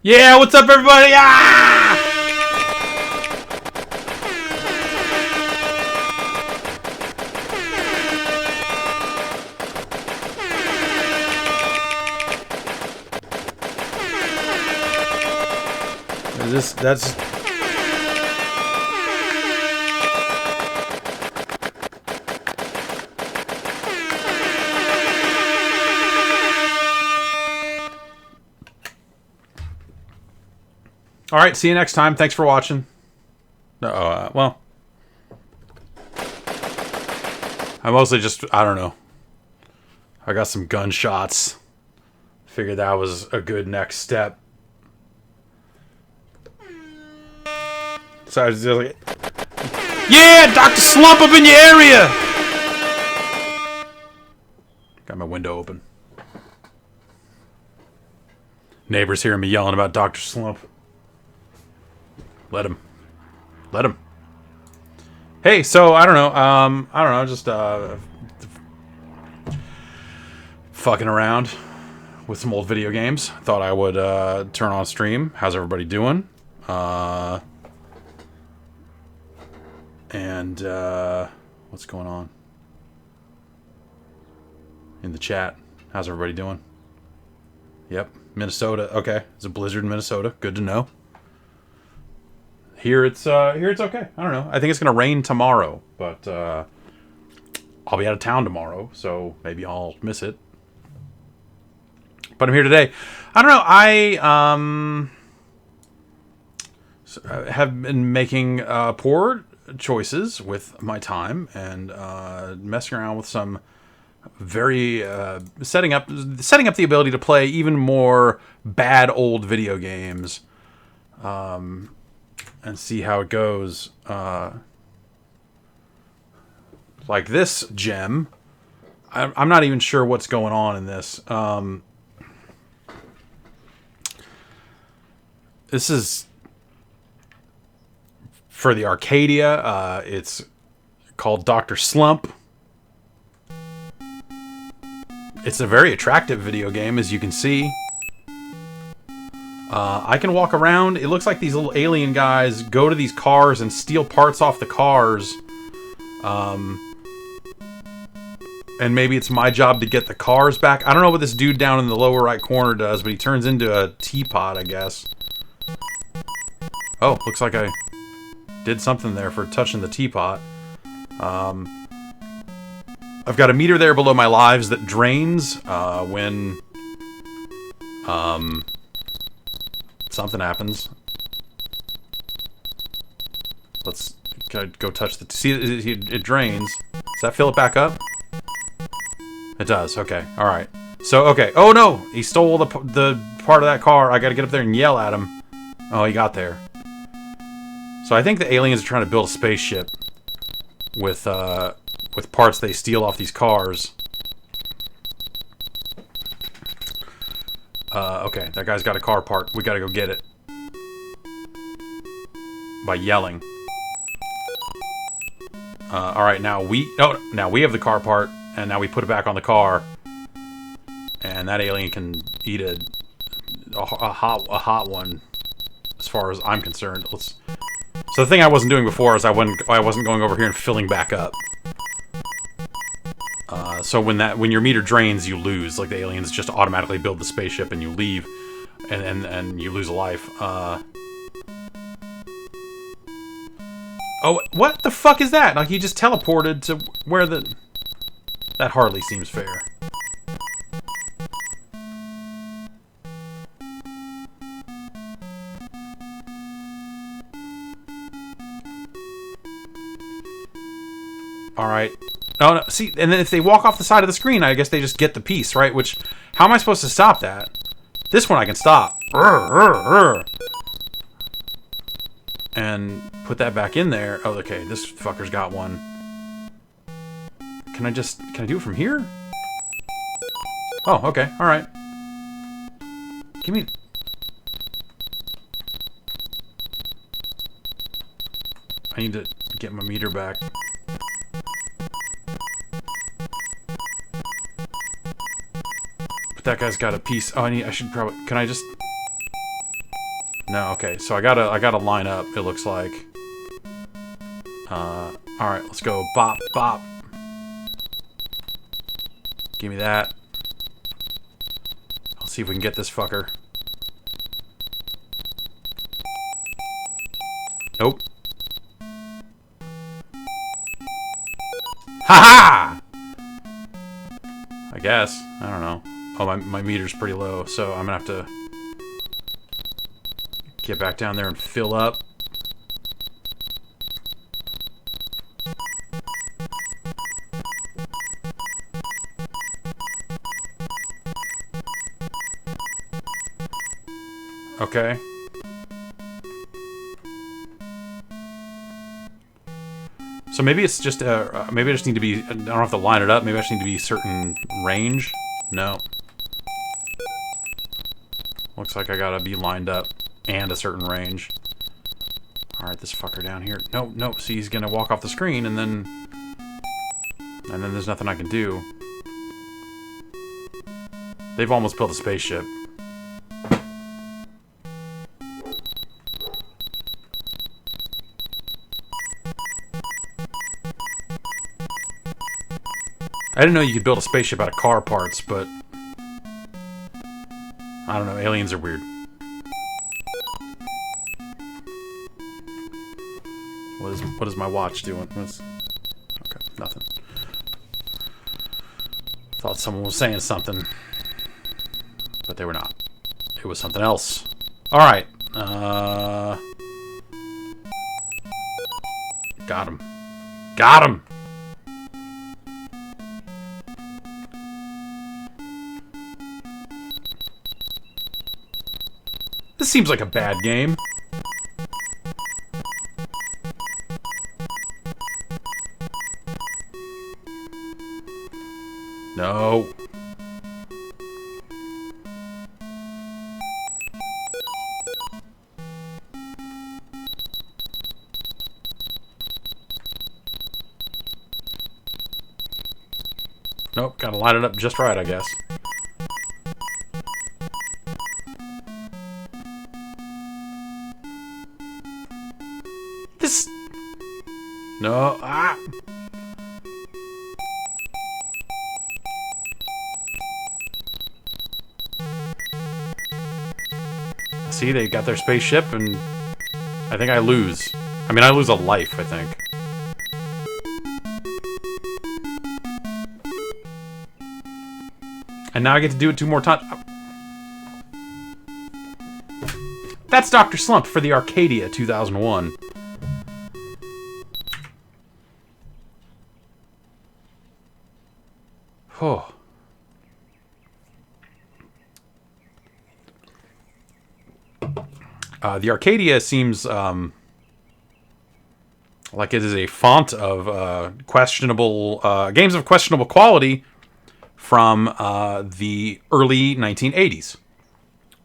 Yeah, what's up, everybody? Ah! That's... Alright, see you next time. Thanks for watching. Well... I mostly just... I don't know. I got some gunshots. Figured that was a good next step. So I was just like... Yeah! Dr. Slump up in your area! Got my window open. Neighbors hearing me yelling about Dr. Slump. Let him. Let him. Hey, so, I don't know, just, fucking around with some old video games. Thought I would, turn on stream. How's everybody doing? And, what's going on? In the chat. How's everybody doing? Yep, Minnesota. Okay, it's a blizzard in Minnesota. Good to know. Here it's okay. I don't know. I think it's gonna rain tomorrow, but I'll be out of town tomorrow, so maybe I'll miss it. But I'm here today. I don't know. I have been making poor choices with my time and messing around with some very setting up the ability to play even more bad old video games. And see how it goes. Like this gem. I'm not even sure what's going on in this. This is for the Arcadia. It's called Dr. Slump. It's a very attractive video game, as you can see. I can walk around. It looks like these little alien guys go to these cars and steal parts off the cars. And maybe it's my job to get the cars back. I don't know what this dude down in the lower right corner does, but he turns into a teapot, I guess. Oh, looks like I did something there for touching the teapot. I've got a meter there below my lives that drains when... something happens. Let's go touch the... See, it drains. Does that fill it back up? It does. Okay. All right. So, okay. Oh, no! He stole the part of that car. I gotta get up there and yell at him. Oh, he got there. So I think the aliens are trying to build a spaceship with parts they steal off these cars. Okay, that guy's got a car part. We gotta go get it. By yelling. Alright, now we have the car part, and now we put it back on the car. And that alien can eat a hot one, as far as I'm concerned. So the thing I wasn't doing before is I wasn't going over here and filling back up. So when your meter drains, you lose. Like, the aliens just automatically build the spaceship and you leave, and you lose a life. Oh, what the fuck is that? Like, he just teleported to where the... That hardly seems fair. Alright. Oh, no, see, and then if they walk off the side of the screen, I guess they just get the piece, right? Which, how am I supposed to stop that? This one I can stop. And put that back in there. Oh, okay, this fucker's got one. Can I do it from here? Oh, okay, alright. Give me... I need to get my meter back. But that guy's got a piece. Oh, I should probably... Can I just... No, okay, so I gotta line up, it looks like. Alright, let's go. Bop, bop. Give me that. Let's see if we can get this fucker. Nope. Ha-ha! I guess. I don't know. Oh, my meter's pretty low, so I'm gonna have to get back down there and fill up. Okay. So maybe it's just maybe I just need to be. I don't have to line it up. Maybe I just need to be a certain range. No. Looks like I gotta be lined up and a certain range. All right, this fucker down here. No, no. See, he's gonna walk off the screen, and then there's nothing I can do. They've almost built a spaceship. I didn't know you could build a spaceship out of car parts, but I don't know, aliens are weird. What is my watch doing? Okay, nothing. Thought someone was saying something, but they were not. It was something else. Alright, got him. Got him! This seems like a bad game. No. Nope, gotta line it up just right, I guess. This... No, ah! See, they got their spaceship, and I think I lose. I mean, I lose a life, I think. And now I get to do it 2 more times. That's Dr. Slump for the Arcadia 2001. Oh. The Arcadia seems like it is a font of questionable games of questionable quality from the early 1980s.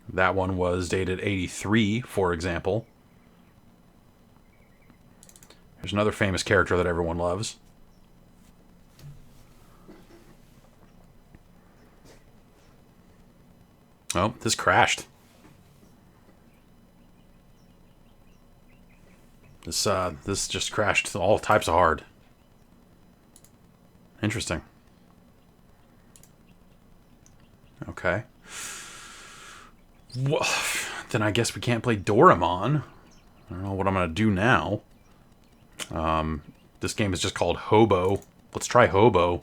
That one was dated 83, for example. There's another famous character that everyone loves. Oh, this crashed. This just crashed all types of hard. Interesting. Okay. Well, then I guess we can't play Doraemon. I don't know what I'm gonna do now. This game is just called Hobo. Let's try Hobo.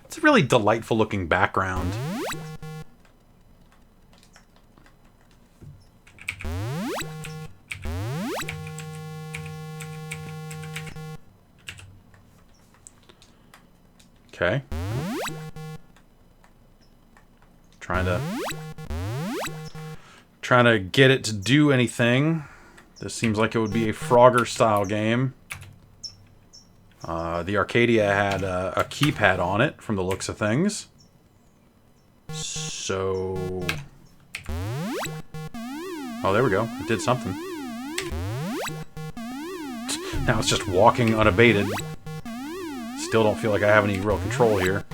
It's a really delightful looking background. Okay. Trying to get it to do anything. This seems like it would be a Frogger style game. The Arcadia had a keypad on it from the looks of things. So... Oh, there we go. It did something. Now it's just walking unabated. Still don't feel like I have any real control here.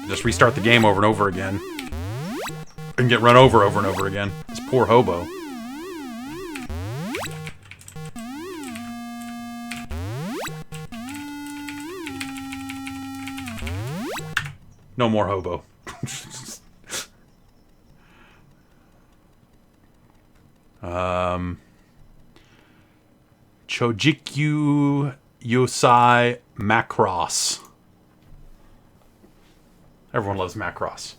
Just restart the game over and over again. And get run over and over again. This poor hobo. No more hobo. Chojikyu Yosai Macross. Everyone loves Macross.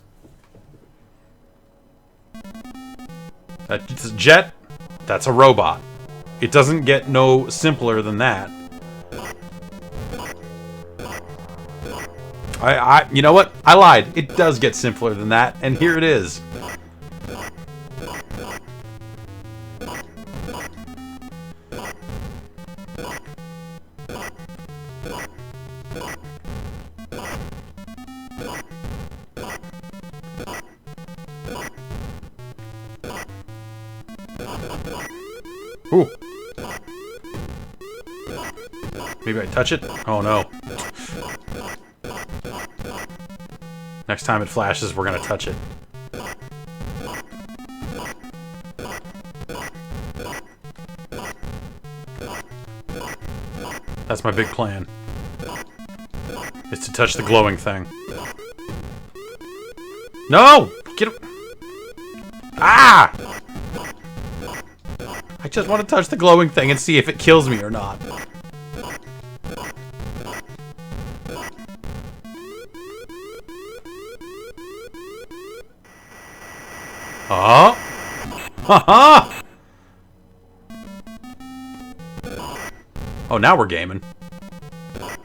That's a jet. That's a robot. It doesn't get no simpler than that. You know what? I lied. It does get simpler than that, and here it is. Ooh. Maybe I touch it? Oh no. Next time it flashes, we're gonna touch it. That's my big plan. Is to touch the glowing thing. No! Get him! Ah! I just want to touch the glowing thing and see if it kills me or not. Oh! Ha-ha! Oh, now we're gaming. I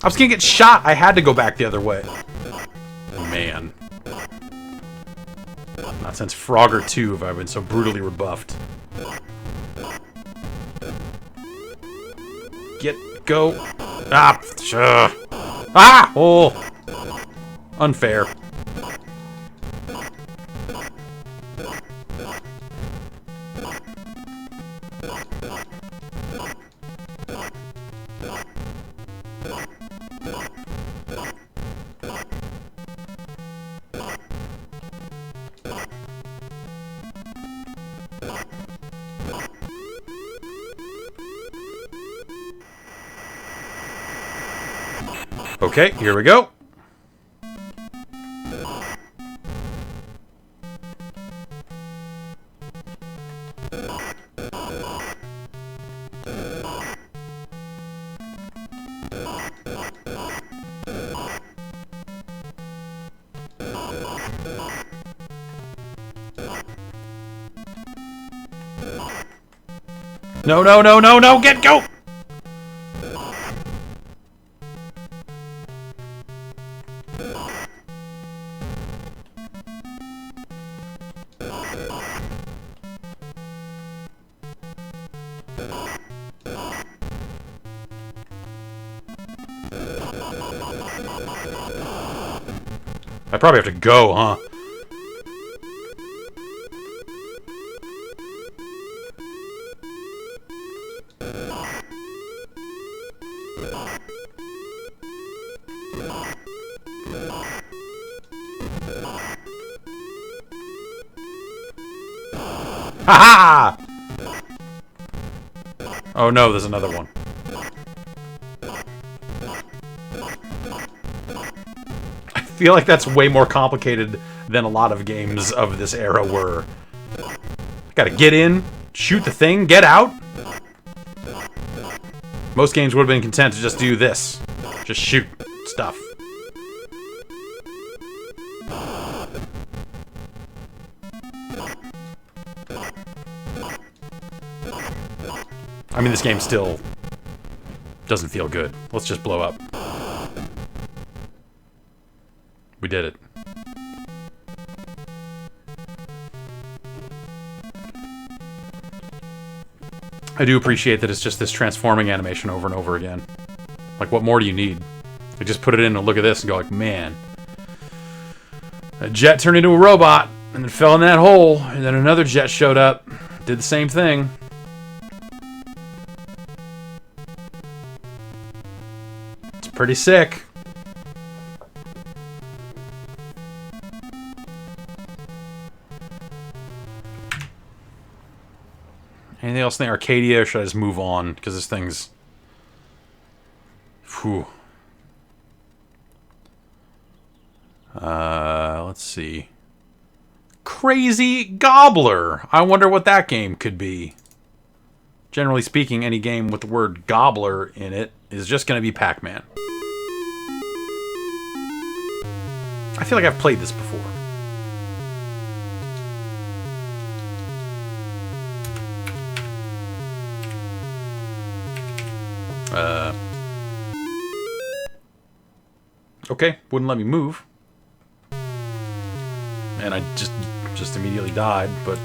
was gonna get shot. I had to go back the other way. Man. Not since Frogger 2 have I been so brutally rebuffed. Go. Ah! Sure. Ah! Oh! Unfair. Okay, here we go. No, no, no, no, no, go! I probably have to go, huh? Ha ha! Oh no, there's another one. I feel like that's way more complicated than a lot of games of this era were. Gotta get in, shoot the thing, get out. Most games would have been content to just do this. Just shoot stuff. I mean, this game still doesn't feel good. Let's just blow up. We did it. I do appreciate that it's just this transforming animation over and over again. Like, what more do you need? They just put it in and look at this and go like, man. A jet turned into a robot, and then fell in that hole, and then another jet showed up, did the same thing. It's pretty sick. Anything else in the Arcadia, or should I just move on? Because this thing's... Whew. Let's see. Crazy Gobbler! I wonder what that game could be. Generally speaking, any game with the word Gobbler in it is just going to be Pac-Man. I feel like I've played this before. Okay, wouldn't let me move. And I just immediately died, but...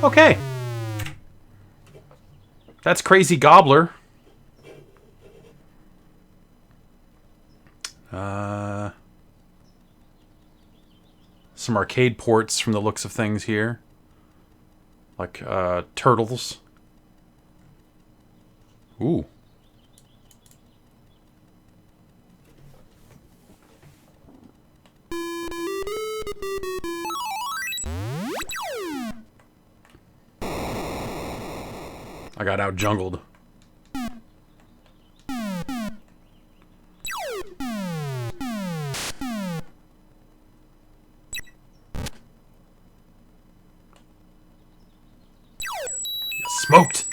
Okay. That's Crazy Gobbler. Some arcade ports from the looks of things here. Like, Turtles. Ooh. I got out-jungled. Smoked!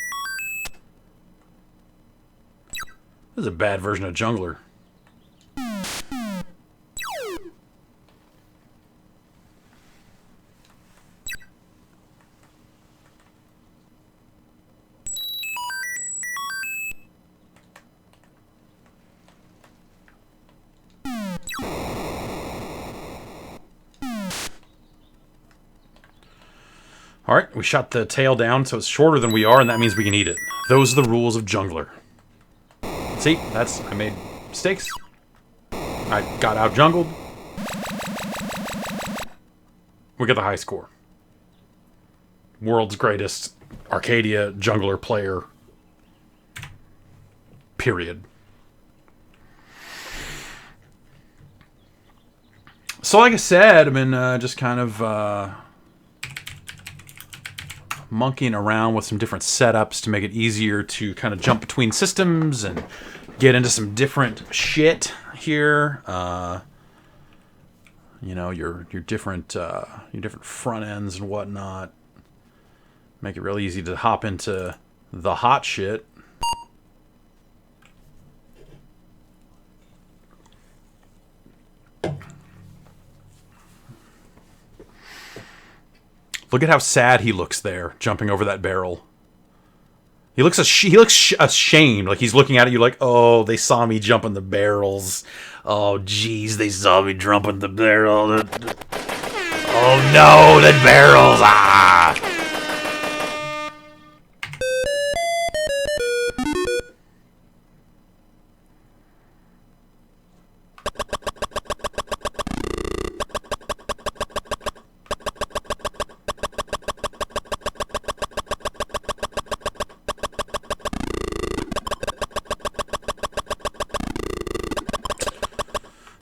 This is a bad version of Jungler. Alright, we shot the tail down so it's shorter than we are, and that means we can eat it. Those are the rules of Jungler. See, I made mistakes. I got out-jungled. We got the high score. World's greatest Arcadia Jungler player. Period. So like I said, I've been just kind of... monkeying around with some different setups to make it easier to kind of jump between systems and get into some different shit here. You know, your different front ends and whatnot. Make it really easy to hop into the hot shit. Look at how sad he looks there, jumping over that barrel. He looks ashamed, like he's looking at you like, oh, they saw me jumping the barrels. Oh, jeez, they saw me jumping the barrel. Oh no, the barrels! Ah!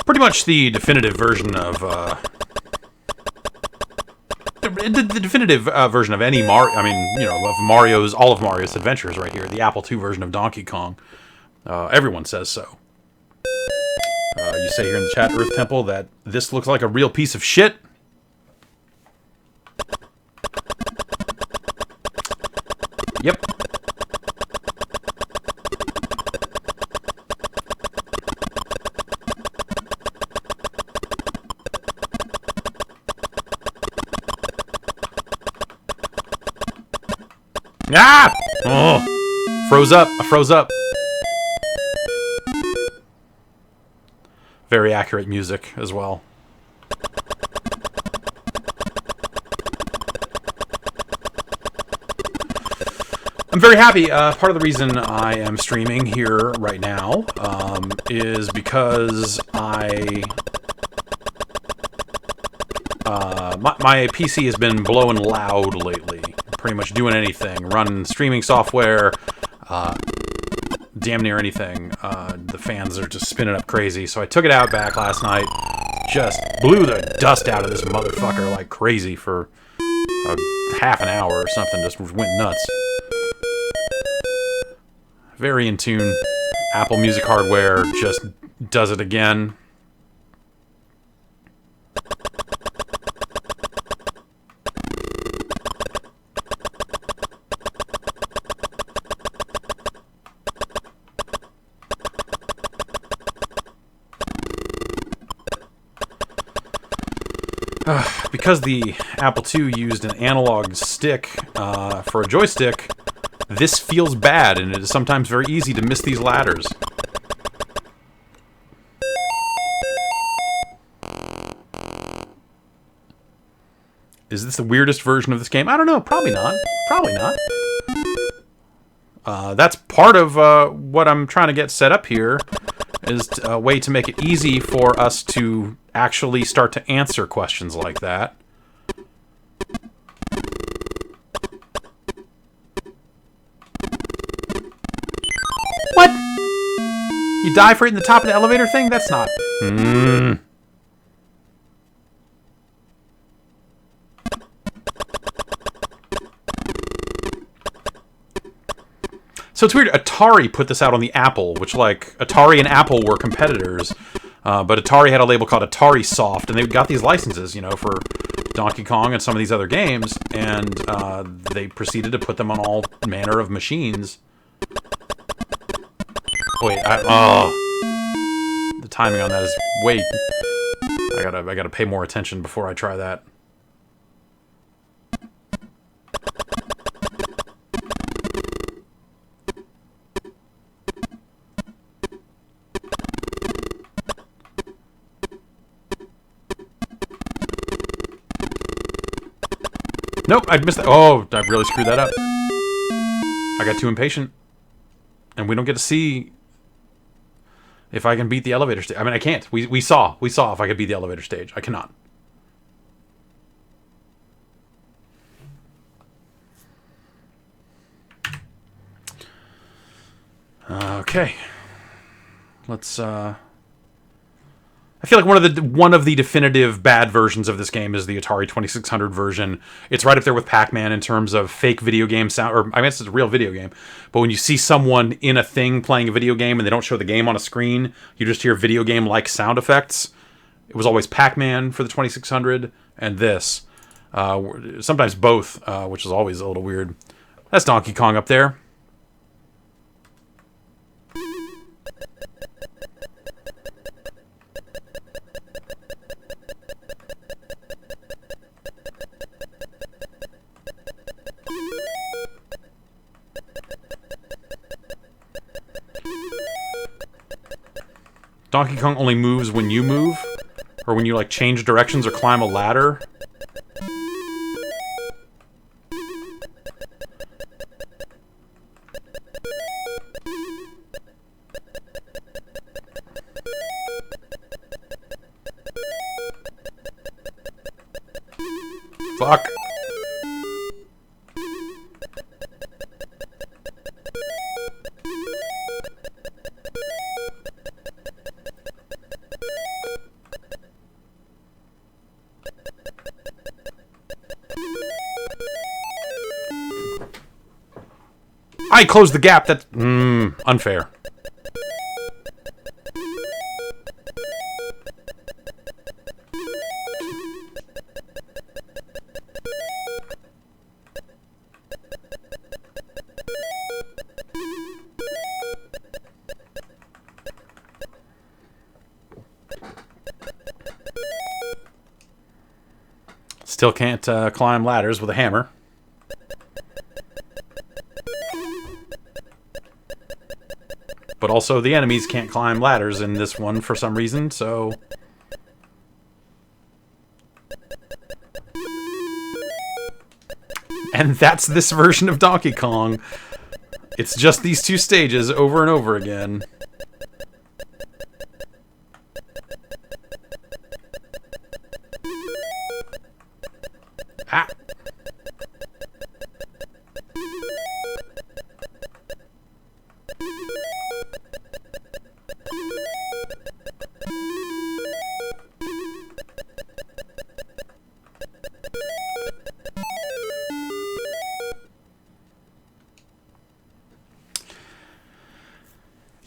Pretty much the definitive version of the definitive version of any Mario. I mean, you know, of all of Mario's adventures right here. The Apple II version of Donkey Kong. Everyone says so. You say here in the chat, Earth Temple, that this looks like a real piece of shit. Yep. Ah! Oh! Froze up. I froze up. Very accurate music as well. I'm very happy. Part of the reason I am streaming here right now is because my PC has been blowing loud lately. Pretty much doing anything. Running streaming software, damn near anything. The fans are just spinning up crazy. So I took it out back last night. Just blew the dust out of this motherfucker like crazy for half an hour or something, just went nuts. Very in tune. Apple Music hardware just does it again. Because the Apple II used an analog stick for a joystick, this feels bad, and it is sometimes very easy to miss these ladders. Is this the weirdest version of this game? I don't know. Probably not. Probably not. That's part of what I'm trying to get set up here, is a way to make it easy for us to actually start to answer questions like that. What? You dive right in the top of the elevator thing? That's not... So it's weird, Atari put this out on the Apple, which, like, Atari and Apple were competitors, but Atari had a label called Atari Soft, and they got these licenses, you know, for Donkey Kong and some of these other games, and they proceeded to put them on all manner of machines. Wait, the timing on that is way... I gotta pay more attention before I try that. Nope, I missed that. Oh, I really screwed that up. I got too impatient. And we don't get to see if I can beat the elevator stage. I mean, I can't. We saw if I could beat the elevator stage. I cannot. Okay. Let's I feel like one of the definitive bad versions of this game is the Atari 2600 version. It's right up there with Pac-Man in terms of fake video game sound, or I guess it's a real video game. But when you see someone in a thing playing a video game and they don't show the game on a screen, you just hear video game-like sound effects. It was always Pac-Man for the 2600 and this. Sometimes both, which is always a little weird. That's Donkey Kong up there. Donkey Kong only moves when you move, or when you, like, change directions or climb a ladder. Fuck. I closed the gap. That's unfair. Still can't climb ladders with a hammer. But also the enemies can't climb ladders in this one for some reason, so... And that's this version of Donkey Kong. It's just these two stages over and over again. Ah!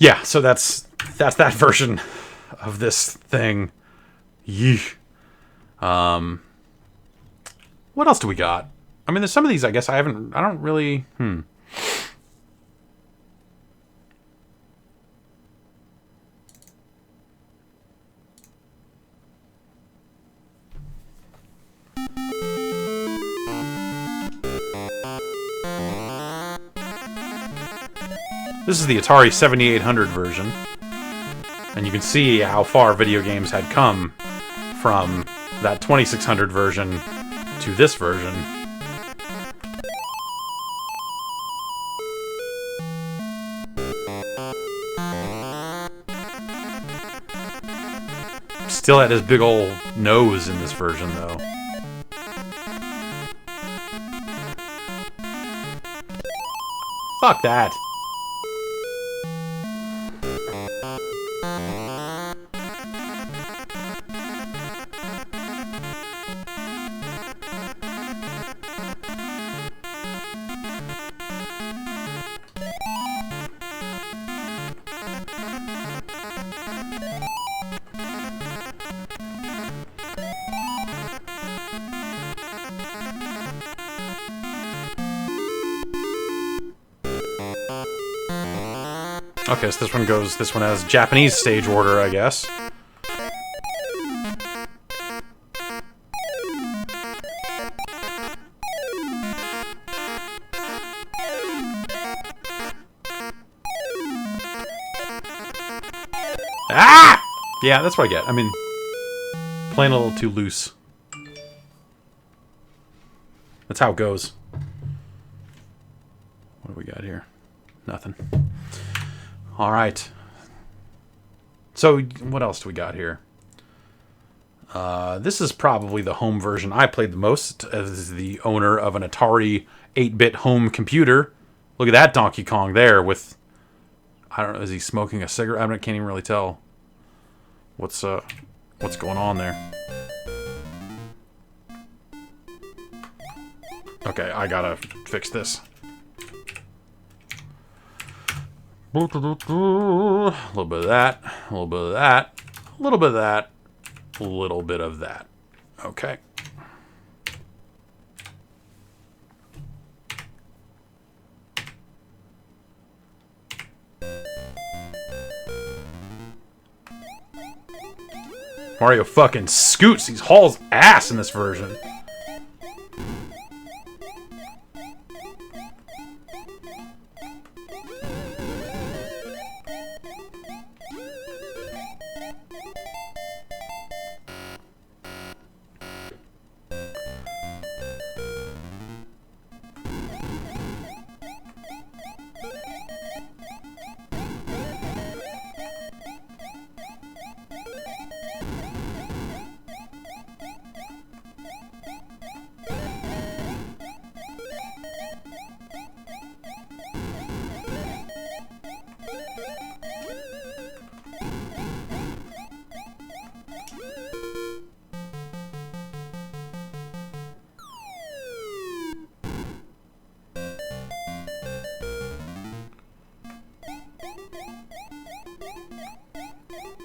Yeah, so that's that version of this thing. Yeesh. What else do we got? I mean, there's some of these I guess I don't really... This is the Atari 7800 version. And you can see how far video games had come from that 2600 version to this version. Still had his big old nose in this version, though. Fuck that. Okay, so this one has Japanese stage order, I guess. Ah! Yeah, that's what I get. I mean, playing a little too loose. That's how it goes. What do we got here? Nothing. Alright. So, what else do we got here? This is probably the home version I played the most as the owner of an Atari 8-bit home computer. Look at that Donkey Kong there with... I don't know, is he smoking a cigarette? I can't even really tell what's going on there. Okay, I gotta fix this. A little bit of that, a little bit of that, a little bit of that, a little bit of that. Okay. Mario fucking scoots. He hauls ass in this version.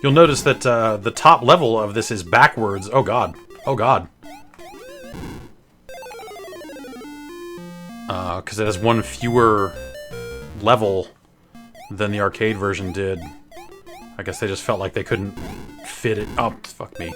You'll notice that the top level of this is backwards. Oh god. Oh god. Because it has one fewer level than the arcade version did. I guess they just felt like they couldn't fit it up. Fuck me.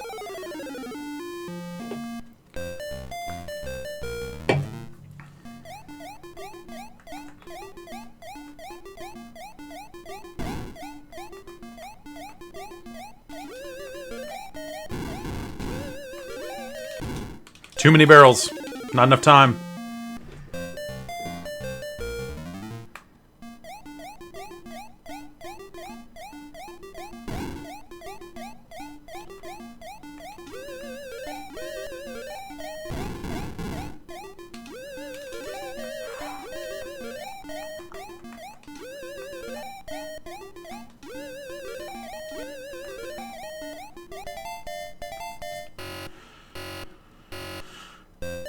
Too many barrels. Not enough time.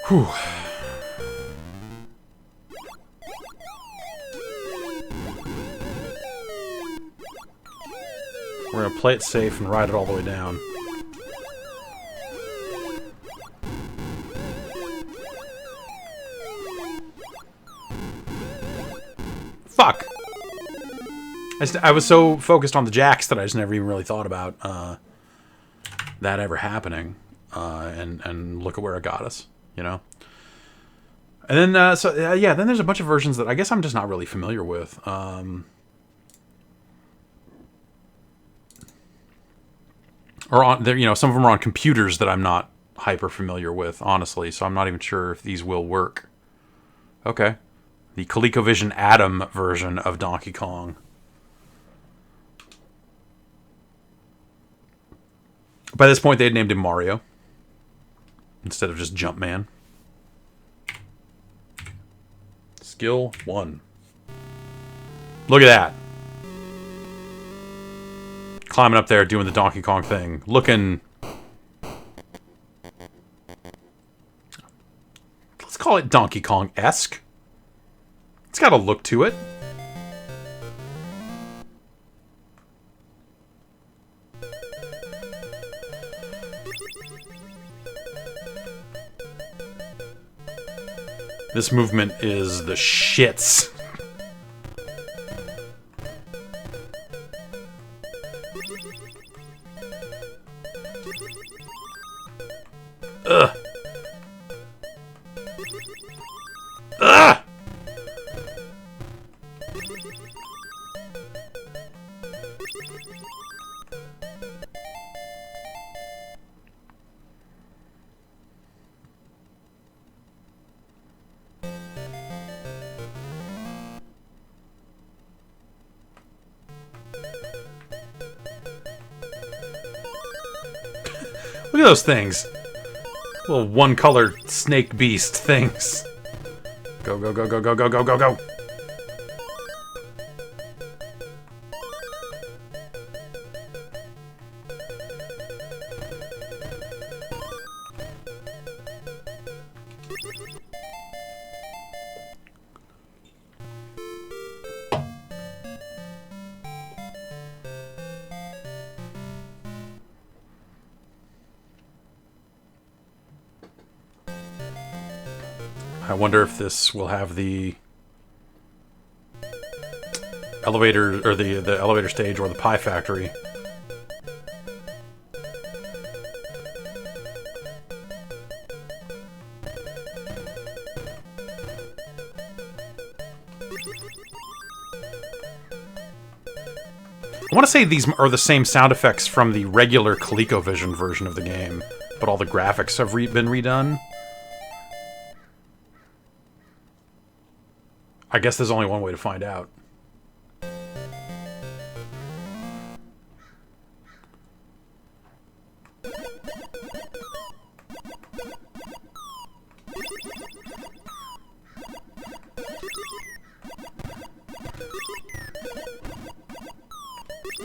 Whew. We're gonna play it safe and ride it all the way down. Fuck! I was so focused on the jacks that I just never even really thought about that ever happening. And look at where it got us, you know? And then, yeah, then there's a bunch of versions that I guess I'm just not really familiar with. Or on there, you know, some of them are on computers that I'm not hyper familiar with, honestly. So I'm not even sure if these will work. Okay, the ColecoVision Atom version of Donkey Kong. By this point, they had named him Mario instead of just Jumpman. Skill 1. Look at that. Climbing up there, doing the Donkey Kong thing. Looking... let's call it Donkey Kong-esque. It's got a look to it. This movement is the shits. Ugh. Ugh. Look at those things. Little one-color snake beast things. Go, go, go, go, go, go, go, go, go. I wonder if this will have the elevator, or the elevator stage, or the pie factory. I want to say these are the same sound effects from the regular ColecoVision version of the game, but all the graphics have been redone. I guess there's only one way to find out.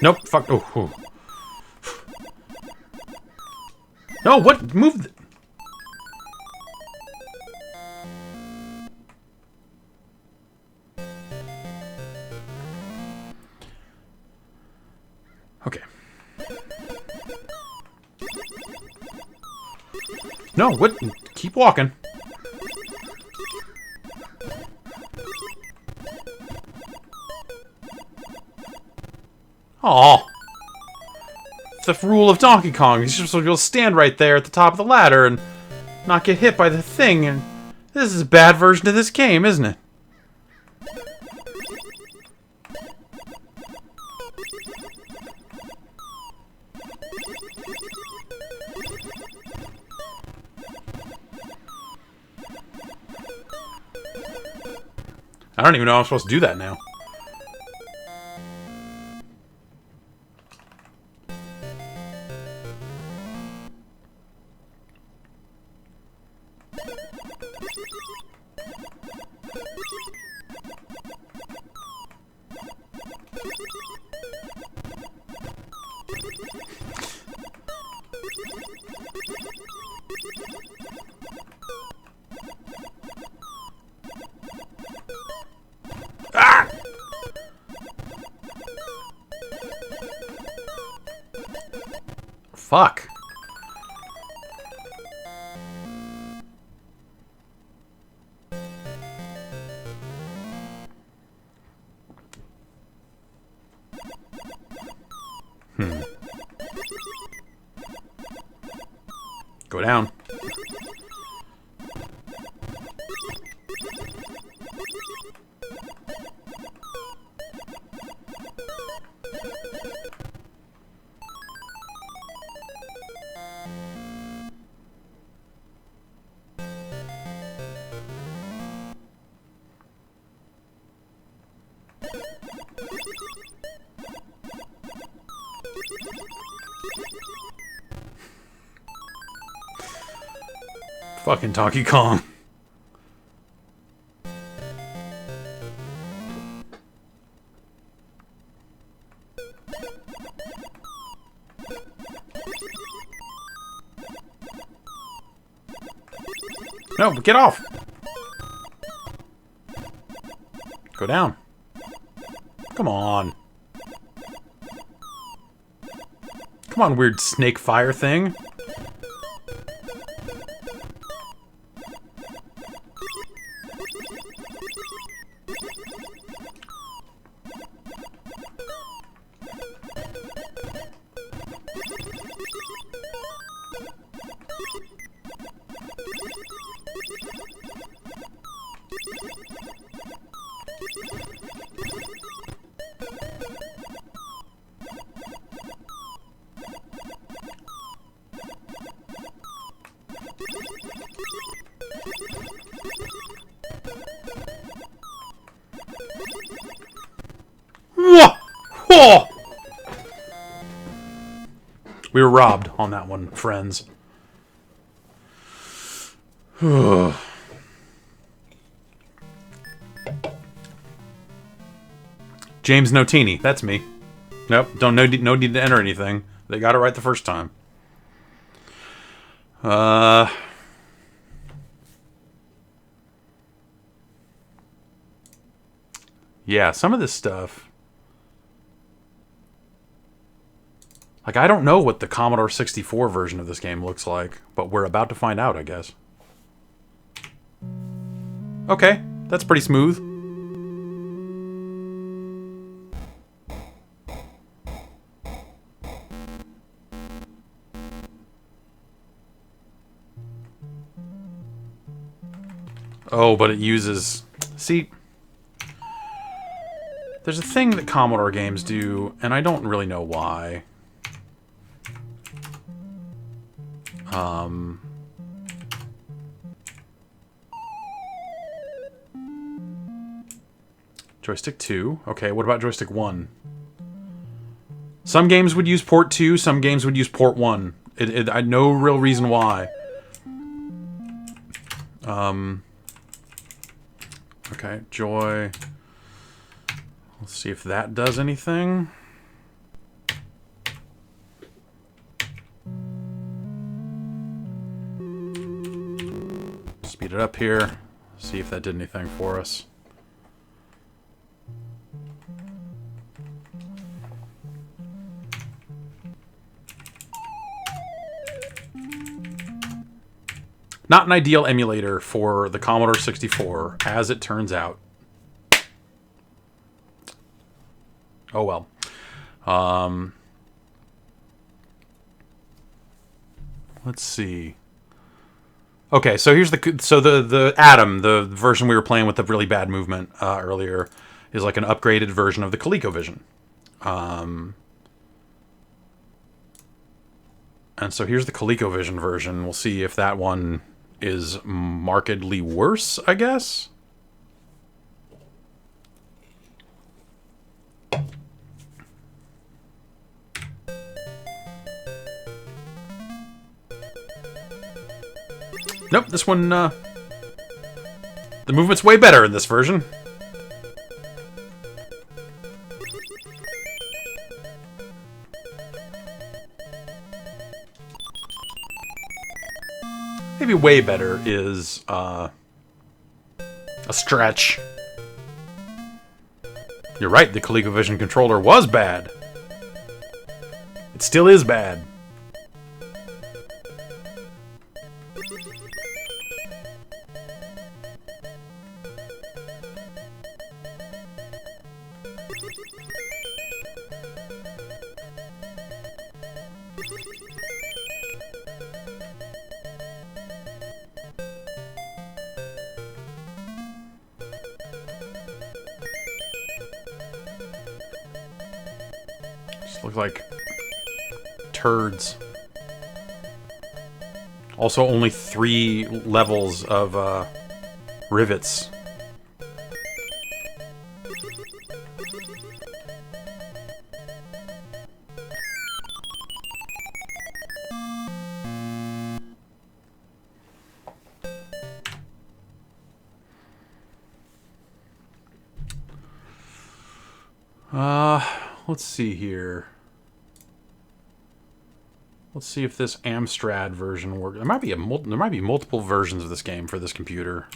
Nope, fuck. Oh, oh. No, what? Move. Okay. No, what? Keep walking. Aw. The rule of Donkey Kong. You'll stand right there at the top of the ladder and not get hit by the thing. And this is a bad version of this game, isn't it? I don't even know how I'm supposed to do that now. Fuck. Go down. Fucking Donkey Kong. No, get off! Go down. Come on. Come on, weird snake fire thing. Oh! We were robbed on that one, friends. James Notini, that's me. Nope, no need to enter anything. They got it right the first time. Yeah, some of this stuff. Like, I don't know what the Commodore 64 version of this game looks like, but we're about to find out, I guess. Okay, that's pretty smooth. Oh, but it uses... See... There's a thing that Commodore games do, and I don't really know why. Joystick 2. Okay, what about joystick 1? Some games would use port 2, some games would use port 1. I no real reason why. Okay, Joy. Let's see if that does anything. Speed it up here. See if that did anything for us. Not an ideal emulator for the Commodore 64, as it turns out. Oh well. Let's see. Okay, so here's the Atom, the version we were playing with the really bad movement earlier, is like an upgraded version of the ColecoVision. And so here's the ColecoVision version. We'll see if that one is markedly worse, I guess. Nope, this one, the movement's way better in this version. Maybe way better is, a stretch. You're right, the ColecoVision controller was bad. It still is bad. Just look like turds. Also, only 3 levels of rivets. Let's see here. Let's see if this Amstrad version works. There might be multiple versions of this game for this computer.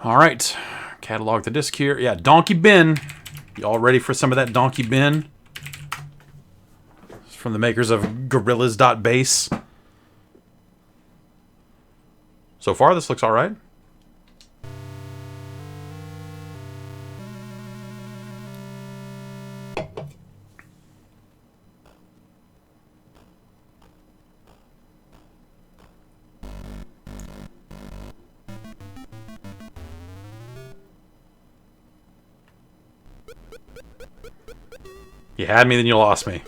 All right, catalog the disc here. Yeah, Donkey Bin. Y'all ready for some of that Donkey Bin? It's from the makers of Gorillas.base. So far, this looks all right. You had me, then you lost me.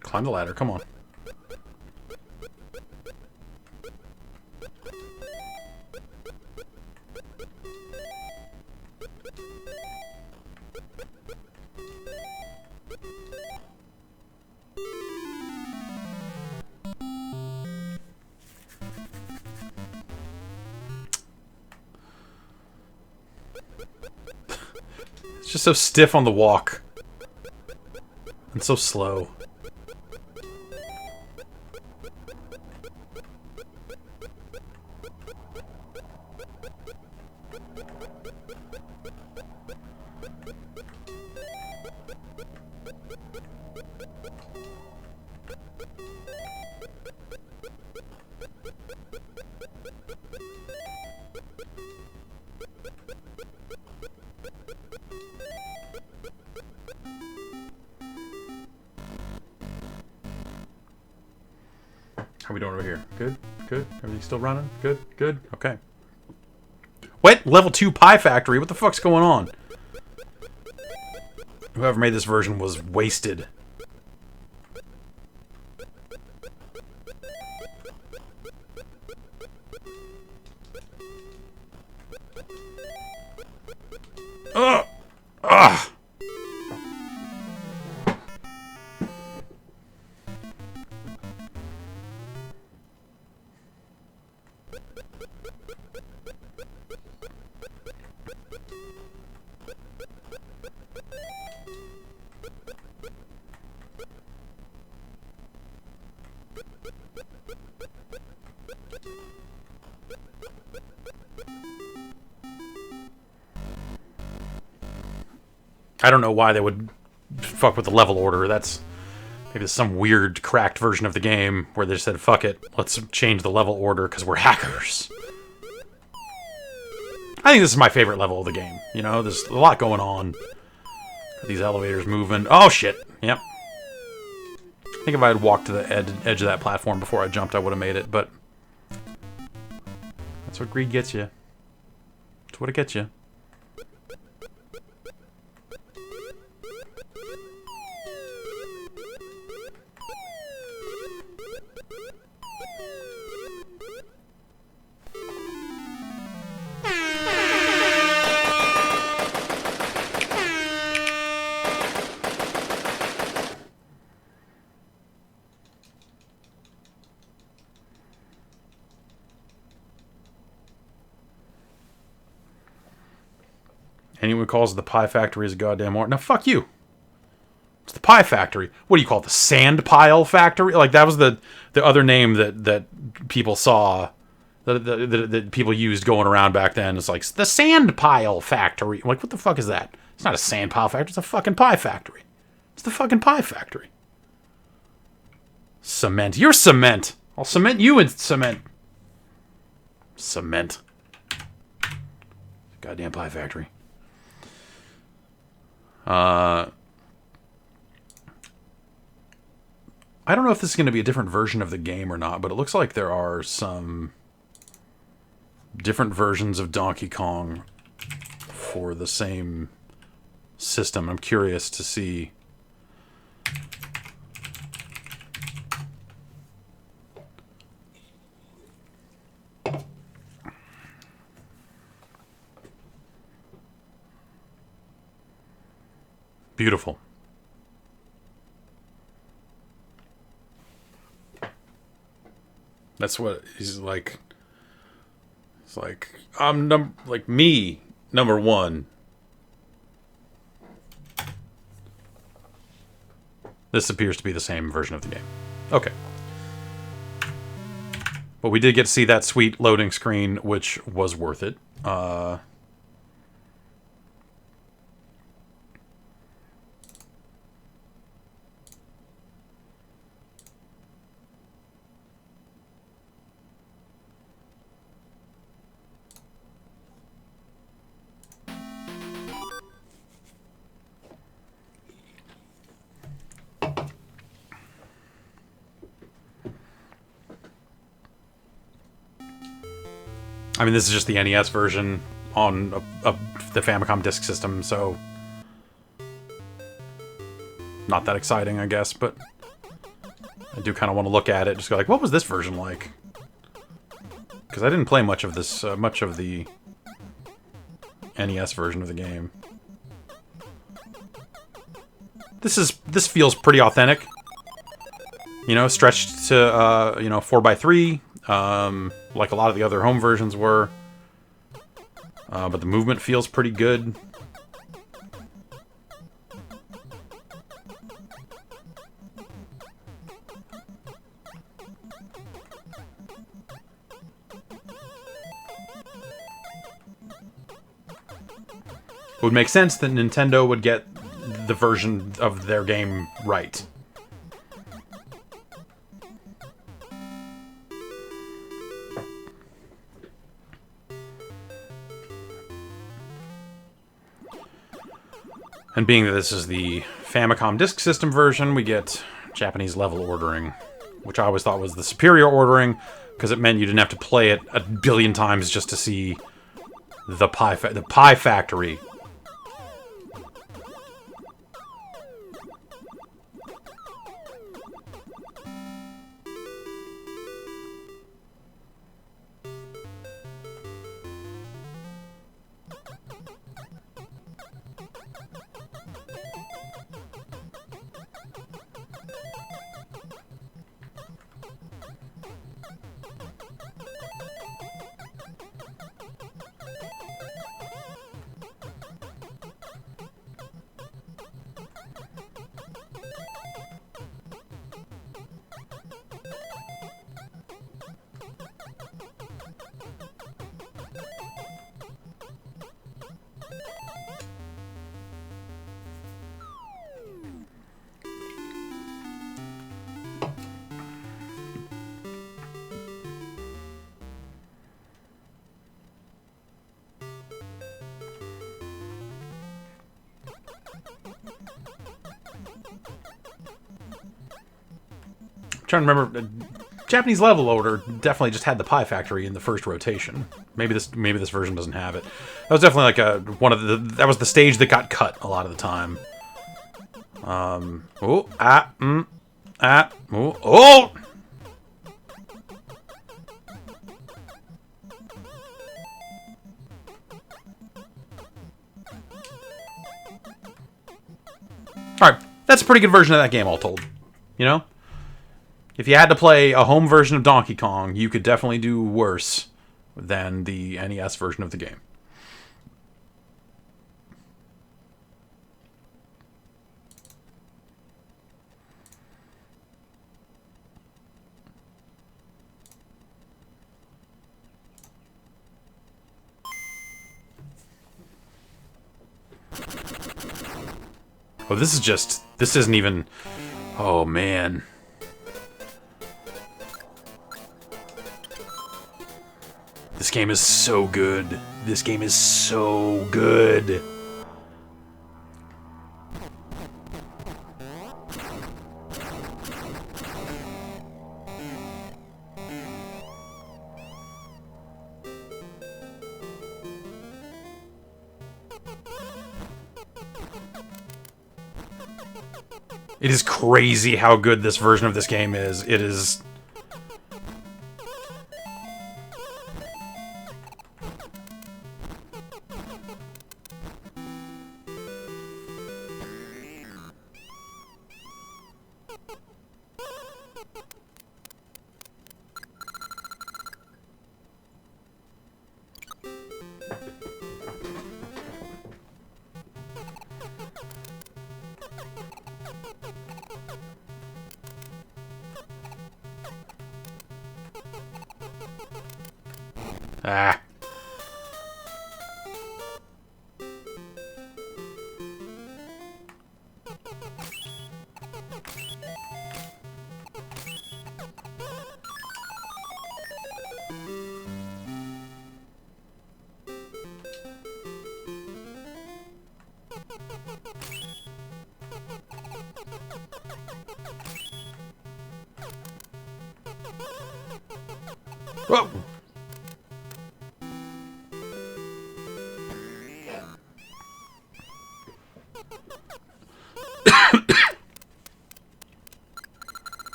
Climb the ladder, come on. It's just so stiff on the walk. And so slow. How are we doing over here? Good? Good? Everything's still running? Good? Good? Okay. What? Level 2 Pie Factory? What the fuck's going on? Whoever made this version was wasted. Ugh! Ugh! I don't know why they would fuck with the level order. That's maybe some weird cracked version of the game where they just said, fuck it, let's change the level order because we're hackers. I think this is my favorite level of the game. You know, there's a lot going on. These elevators moving. Oh, shit. Yep. I think if I had walked to the edge of that platform before I jumped, I would have made it, but that's what greed gets you. That's what it gets you. Anyone calls the Pie Factory is a goddamn art. Now, fuck you. It's the Pie Factory. What do you call it? The Sand Pile Factory? Like, that was the other name that people saw, that people used going around back then. It's like, the Sand Pile Factory. I'm like, what the fuck is that? It's not a sand pile factory. It's a fucking pie factory. It's the fucking pie factory. Cement. You're cement. I'll cement you in cement. Cement. Goddamn pie factory. I don't know if this is going to be a different version of the game or not, but it looks like there are some different versions of Donkey Kong for the same system. I'm curious to see. Beautiful. That's what he's like. It's like, I'm me, number one. This appears to be the same version of the game. Okay. But we did get to see that sweet loading screen, which was worth it. I mean, this is just the NES version on the Famicom Disk System, so not that exciting, I guess, but I do kind of want to look at it, just go like, what was this version like? Because I didn't play much of this, much of the NES version of the game. This feels pretty authentic. You know, stretched to 4x3. Like a lot of the other home versions were. But the movement feels pretty good. It would make sense that Nintendo would get the version of their game right. And being that this is the Famicom Disk System version, we get Japanese level ordering, which I always thought was the superior ordering, because it meant you didn't have to play it a billion times just to see the pie factory. Trying to remember, Japanese level loader definitely just had the pie factory in the first rotation. Maybe this version doesn't have it. That was definitely like that was the stage that got cut a lot of the time. Oh. Alright, that's a pretty good version of that game, all told. You know? If you had to play a home version of Donkey Kong, you could definitely do worse than the NES version of the game. Oh, this is just... This isn't even... Oh, man. This game is so good. This game is so good. It is crazy how good this version of this game is. It is... Ah. Whoa.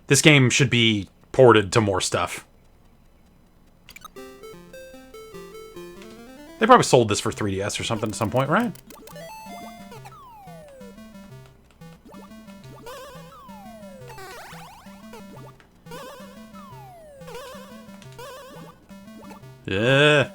This game should be ported to more stuff. They probably sold this for 3DS or something at some point, right? Yeah.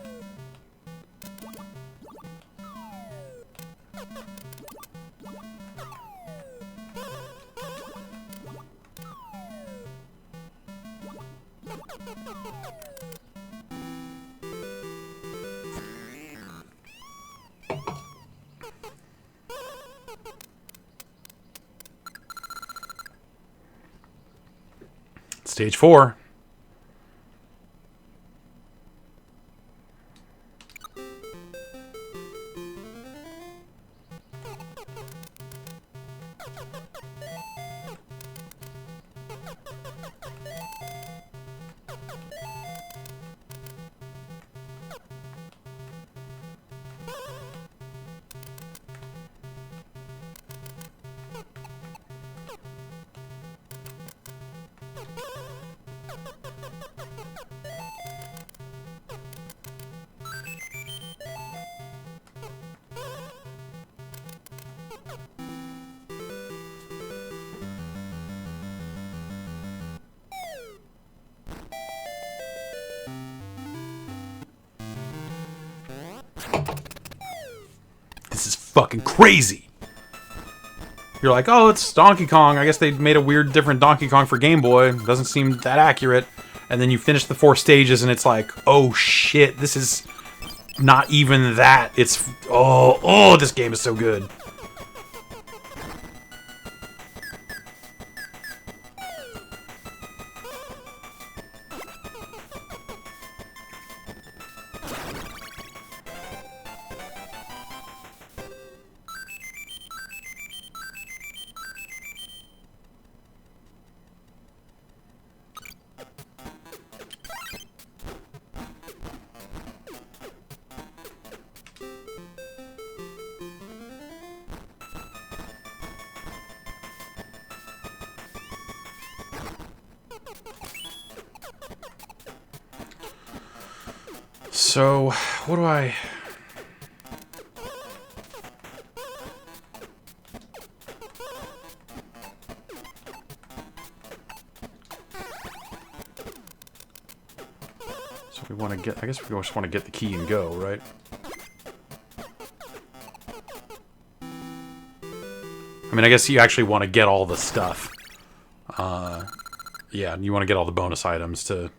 Stage 4. This is fucking crazy. You're like, oh, it's Donkey Kong. I guess they made a weird, different Donkey Kong for Game Boy. Doesn't seem that accurate. And then you finish the 4 stages, and it's like, oh shit, this is not even that. It's, oh, this game is so good. So, what do I... So we want to get... I guess we just want to get the key and go, right? I mean, I guess you actually want to get all the stuff. Yeah, you want to get all the bonus items to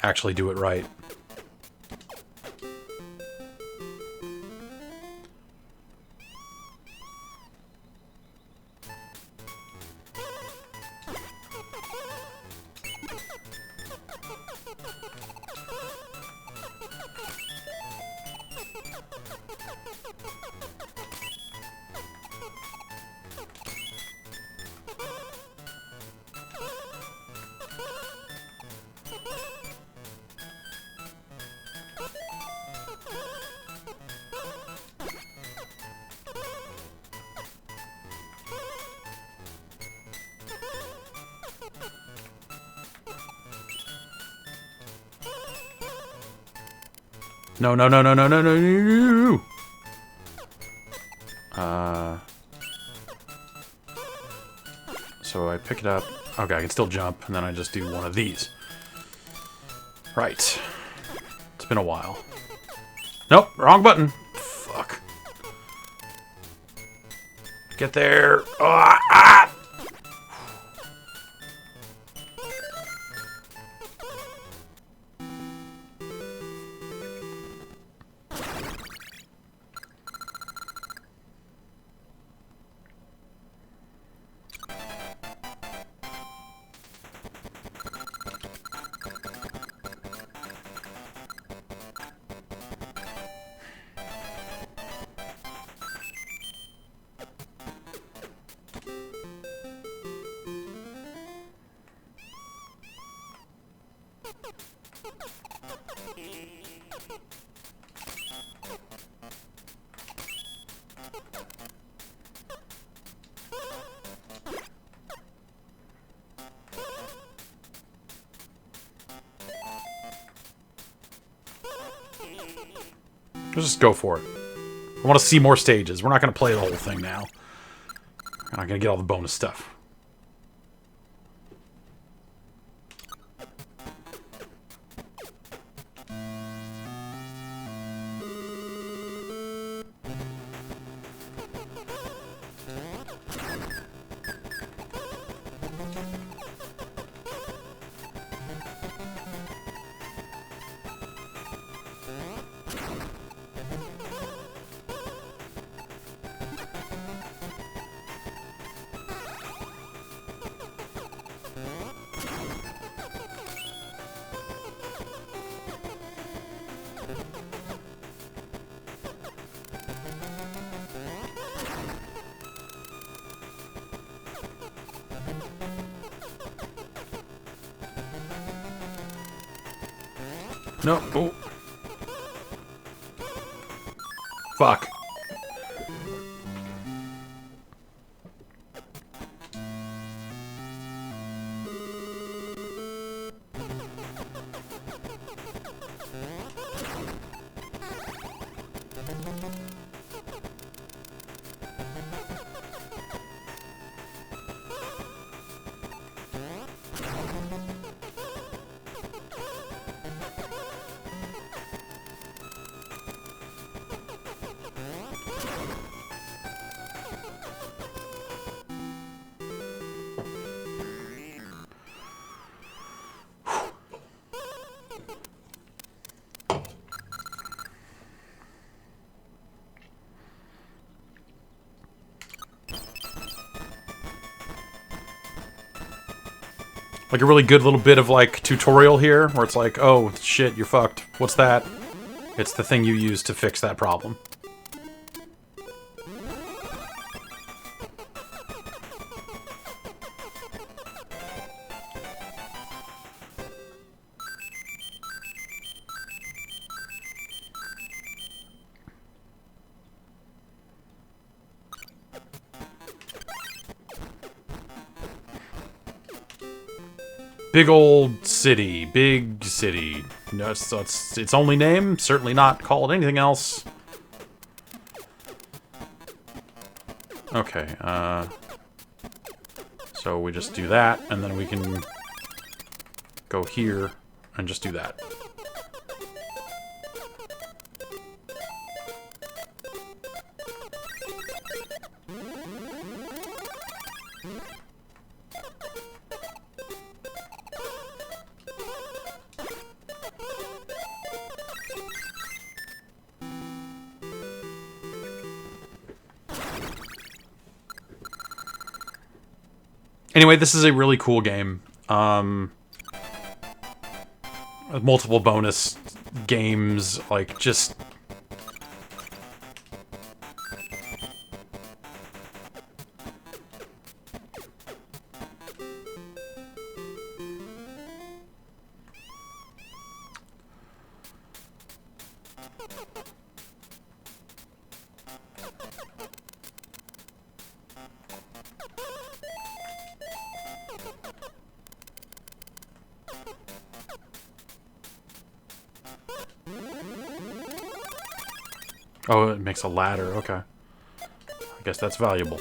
actually do it right. No, no, no, no, no, no, no, no. So I pick it up. Okay, I can still jump, and then I just do one of these. Right. It's been a while. Nope, wrong button. Fuck. Get there. Oh, ah! Let's just go for it. I want to see more stages. We're not going to play the whole thing now. We're not going to get all the bonus stuff. No. Oh. Fuck. Like a really good little bit of, like, tutorial here, where it's like, oh, shit, you're fucked. What's that? It's the thing you use to fix that problem. Big old city. Big city. No, it's its only name. Certainly not called anything else. Okay, so we just do that, and then we can go here and just do that. Anyway, this is a really cool game. Multiple bonus games, like, just... Oh, it makes a ladder. Okay. I guess that's valuable.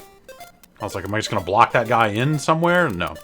I was like, am I just gonna block that guy in somewhere? No.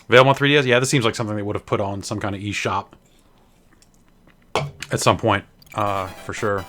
Available on 3DS? Yeah, this seems like something they would have put on some kind of eShop at some point, for sure.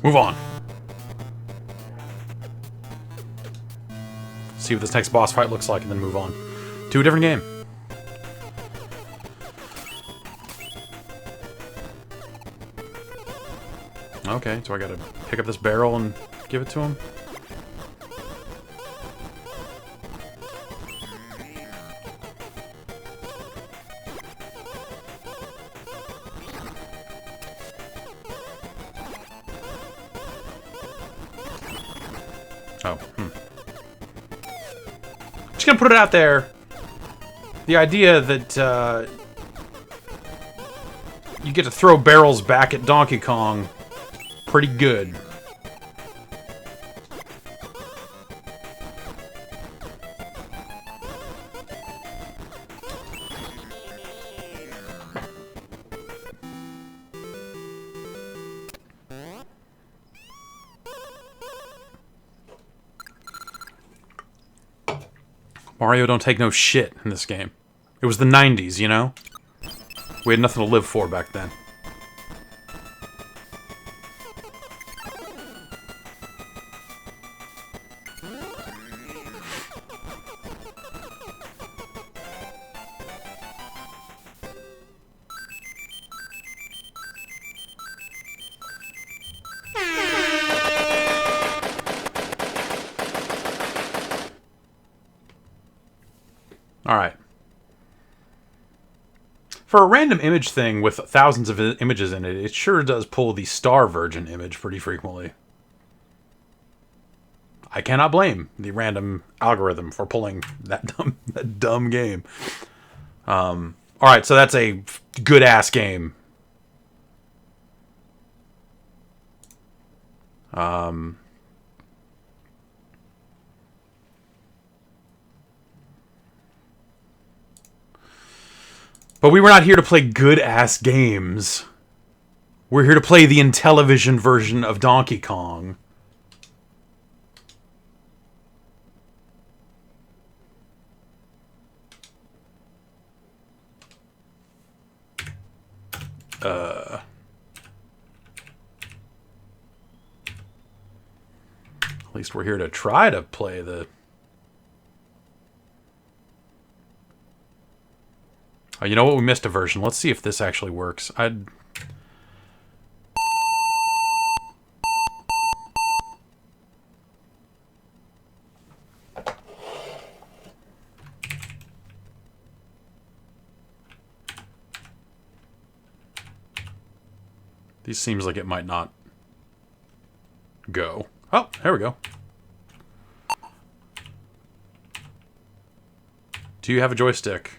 Move on. See what this next boss fight looks like, and then move on to a different game. Okay, so I gotta pick up this barrel and give it to him. Oh, Just gonna put it out there. The idea that you get to throw barrels back at Donkey Kong, pretty good. Mario don't take no shit in this game. It was the 90s, you know? We had nothing to live for back then. Alright. For a random image thing with thousands of images in it, it sure does pull the star version image pretty frequently. I cannot blame the random algorithm for pulling that dumb game. Alright, so that's a good-ass game. But we were not here to play good-ass games. We're here to play the Intellivision version of Donkey Kong. At least we're here to try to play the... Oh, you know what? We missed a version. Let's see if this actually works. These seems like it might not go. Oh, there we go. Do you have a joystick?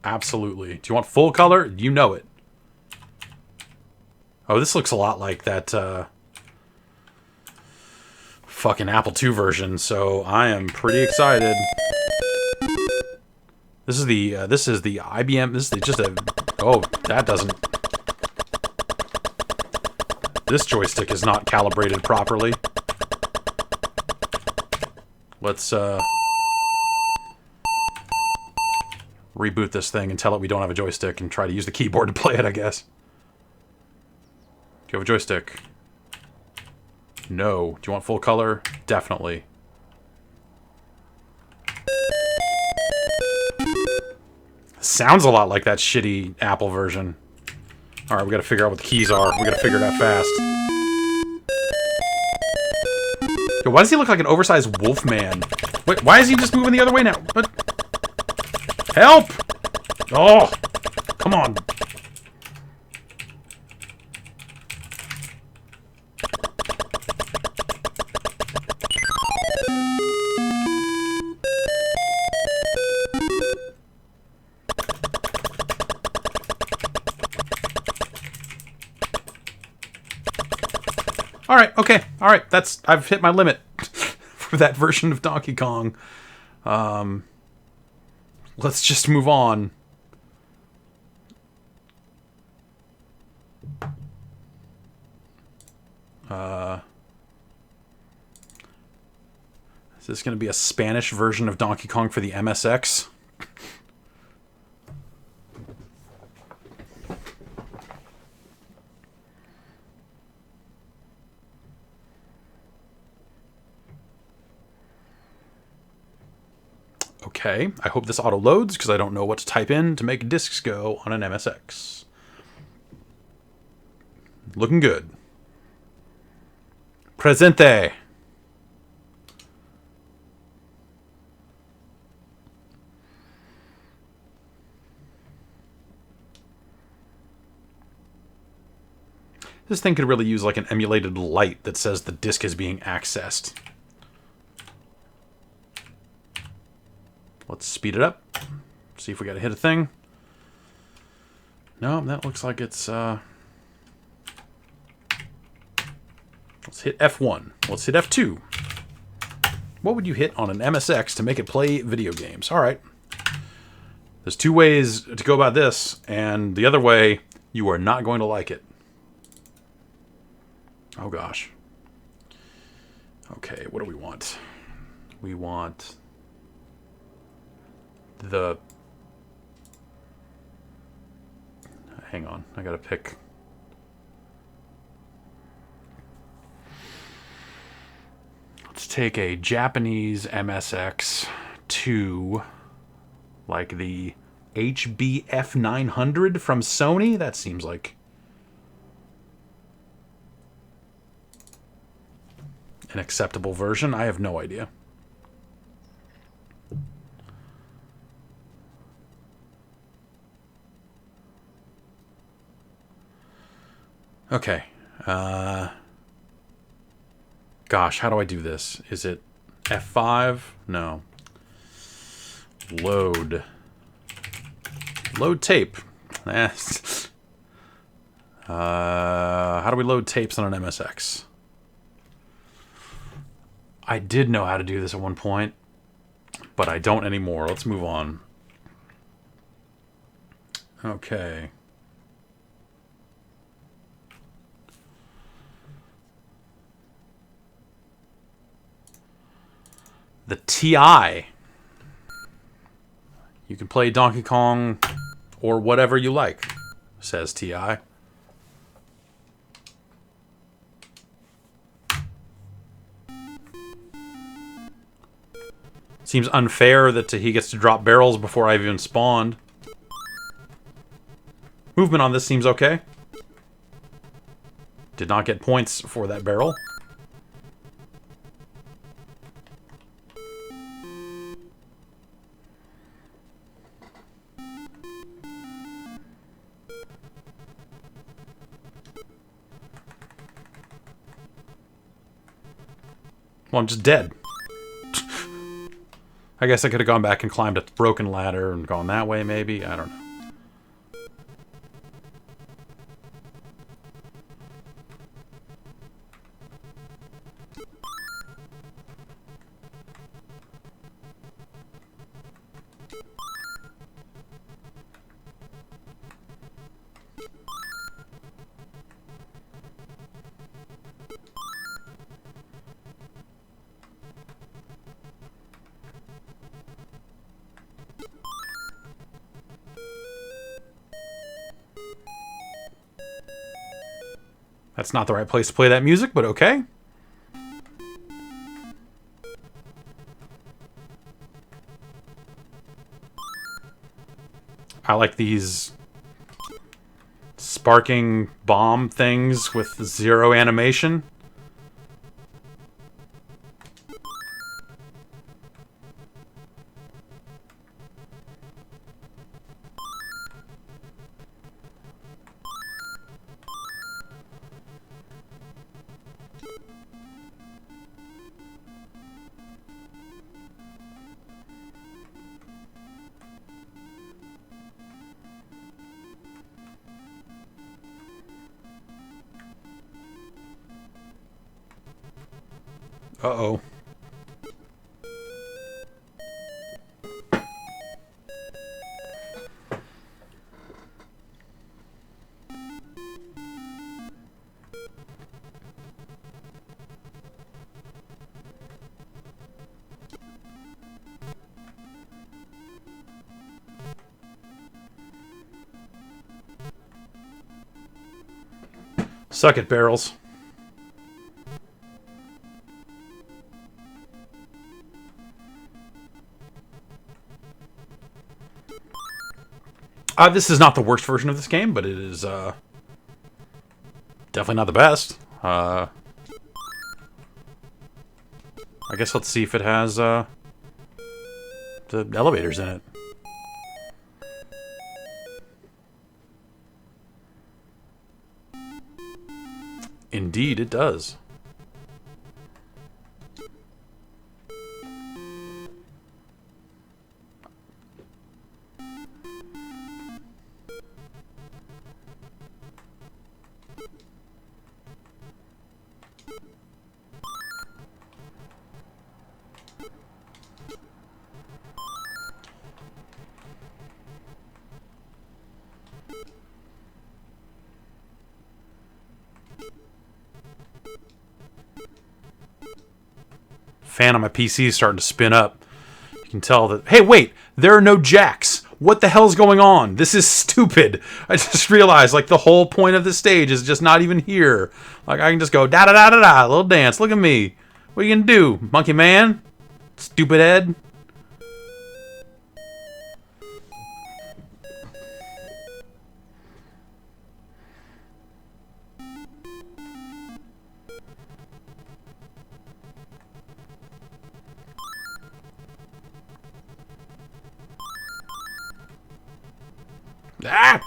Absolutely. Do you want full color? You know it. Oh, this looks a lot like that fucking Apple II version, so I am pretty excited. This is the IBM. This is just a... Oh, that doesn't... This joystick is not calibrated properly. Let's reboot this thing and tell it we don't have a joystick and try to use the keyboard to play it, I guess. Do you have a joystick? No. Do you want full color? Definitely. Sounds a lot like that shitty Apple version. Alright, we gotta figure out what the keys are. We gotta figure it out fast. Yo, why does he look like an oversized wolf man? Wait, why is he just moving the other way now? But help! Oh! Come on. Alright, okay. Alright, I've hit my limit for that version of Donkey Kong. Let's just move on. Is this going to be a Spanish version of Donkey Kong for the MSX? Okay, I hope this auto loads because I don't know what to type in to make discs go on an MSX. Looking good. Presente. This thing could really use like an emulated light that says the disc is being accessed. Let's speed it up. See if we gotta hit a thing. No, that looks like it's let's hit F1. Let's hit F2. What would you hit on an MSX to make it play video games? Alright. There's two ways to go about this, and the other way, you are not going to like it. Oh gosh. Okay, what do we want? We want the... Hang on, I gotta pick... Let's take a Japanese MSX to like the HBF 900 from Sony. That seems like an acceptable version. I have no idea. Okay. Gosh, how do I do this? Is it F5? No. Load. Load tape. How do we load tapes on an MSX? I did know how to do this at one point, but I don't anymore. Let's move on. Okay. The TI. You can play Donkey Kong or whatever you like, says TI. Seems unfair that he gets to drop barrels before I've even spawned. Movement on this seems okay. Did not get points for that barrel. Well, I'm just dead. I guess I could have gone back and climbed a broken ladder and gone that way, maybe. I don't know. That's not the right place to play that music, but okay. I like these sparking bomb things with zero animation. Uh-oh. Suck it, barrels. This is not the worst version of this game, but it is definitely not the best. I guess let's see if it has the elevators in it. Indeed, it does. Fan on my PC is starting to spin up. You can tell that... Hey, wait! There are no jacks! What the hell's going on? This is stupid! I just realized, like, the whole point of this stage is just not even here. Like, I can just go da-da-da-da-da, little dance, look at me. What are you gonna do, monkey man? Stupid head? Ah!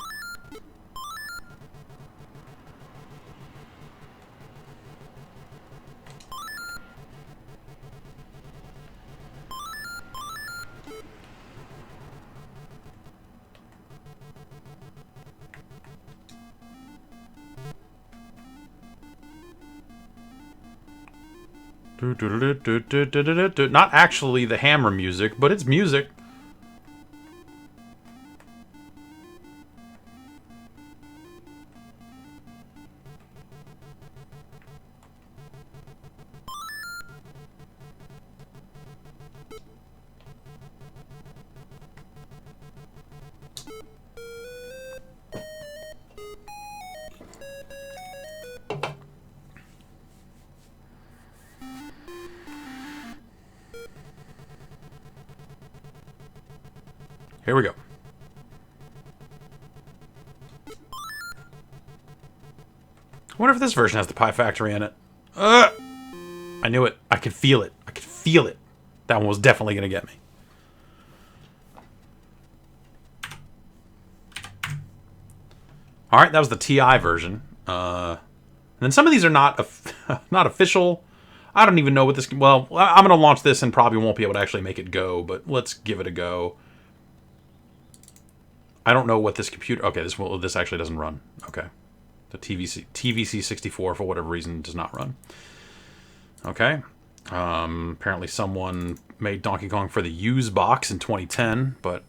Not actually the hammer music, but it's music. Here we go. I wonder if this version has the Pie Factory in it. I knew it. I could feel it. I could feel it. That one was definitely going to get me. Alright, that was the TI version. And then some of these are not not official. I don't even know what this... Well, I'm going to launch this and probably won't be able to actually make it go, but let's give it a go. I don't know what this computer... Okay, this actually doesn't run. Okay. The TVC64, for whatever reason, does not run. Okay. Apparently someone made Donkey Kong for the use box in 2010, but...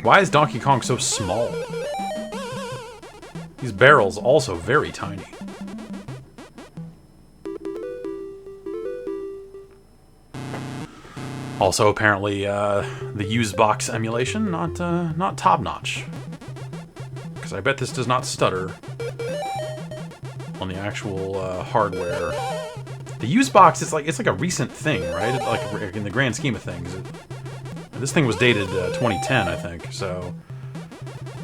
Why is Donkey Kong so small? These barrels also very tiny. Also, apparently, the used box emulation not top notch. Because I bet this does not stutter on the actual hardware. The used box is it's like a recent thing, right? Like in the grand scheme of things. This thing was dated 2010, I think, so...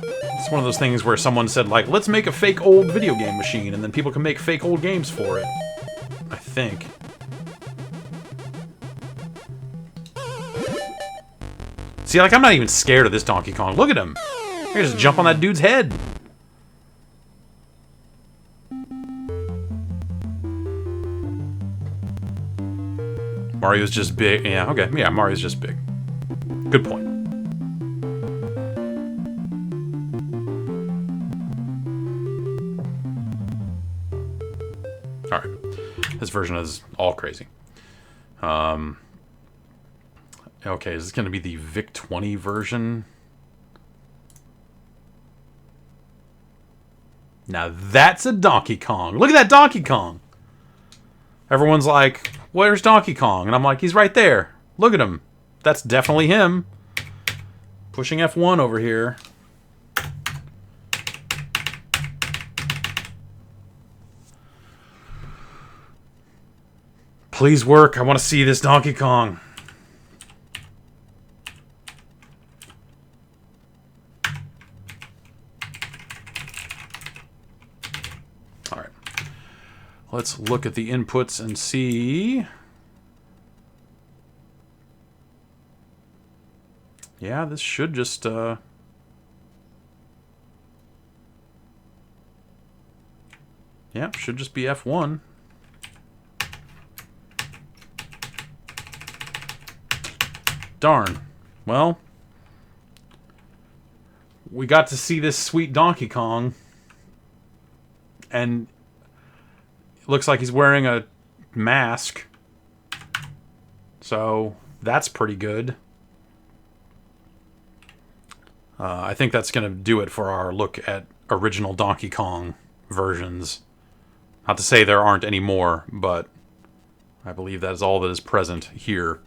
It's one of those things where someone said, like, let's make a fake old video game machine, and then people can make fake old games for it. I think. See, like, I'm not even scared of this Donkey Kong. Look at him! I can just jump on that dude's head! Mario's just big. Yeah, okay. Yeah, Mario's just big. Good point. Alright. This version is all crazy. Okay, is this going to be the VIC-20 version? Now that's a Donkey Kong. Look at that Donkey Kong! Everyone's like, where's Donkey Kong? And I'm like, he's right there. Look at him. That's definitely him. Pushing F1 over here. Please work. I want to see this Donkey Kong. Alright. Let's look at the inputs and see... Yeah, this should just, yeah, should just be F1. Darn. Well, we got to see this sweet Donkey Kong. And it looks like he's wearing a mask. So, that's pretty good. I think that's going to do it for our look at original Donkey Kong versions. Not to say there aren't any more, but I believe that is all that is present here.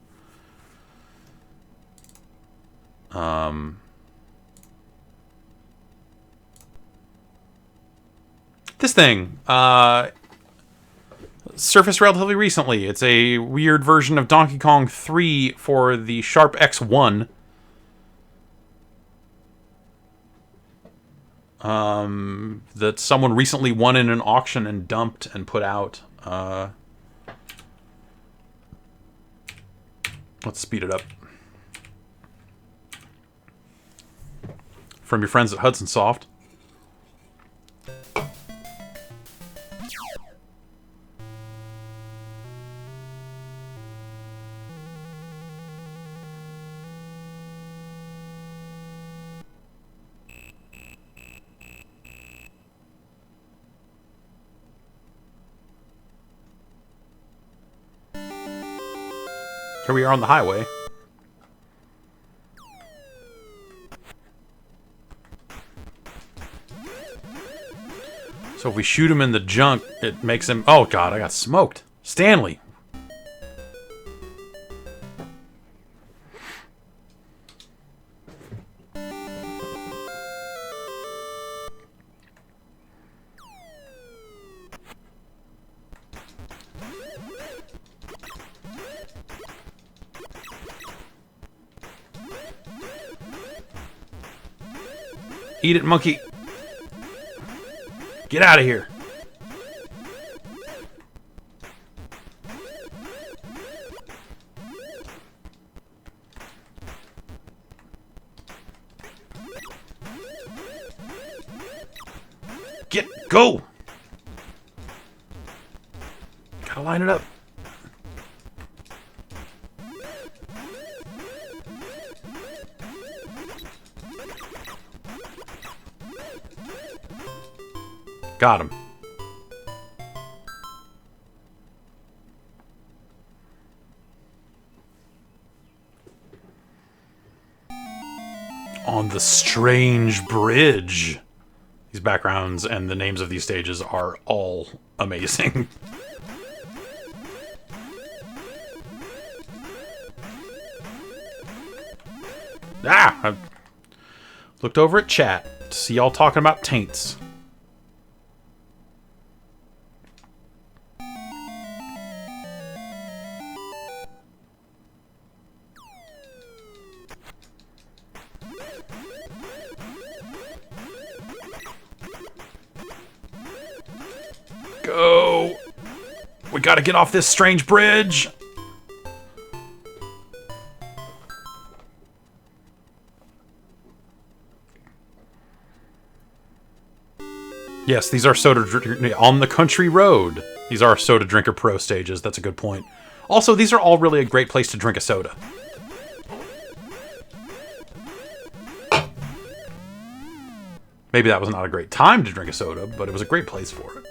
This thing surfaced relatively recently. It's a weird version of Donkey Kong 3 for the Sharp X1. That someone recently won in an auction and dumped and put out. Let's speed it up. From your friends at Hudson Soft. Here we are on the highway. So if we shoot him in the junk, it makes him... Oh, God, I got smoked. Stanley. Eat it, monkey. Get out of here. Go. Gotta line it up. Got him. On the strange bridge. These backgrounds and the names of these stages are all amazing. I looked over at chat to see y'all talking about taints. Go! We gotta get off this strange bridge! Yes, these are soda on the country road. These are Soda Drinker Pro stages. That's a good point. Also, these are all really a great place to drink a soda. Maybe that was not a great time to drink a soda, but it was a great place for it.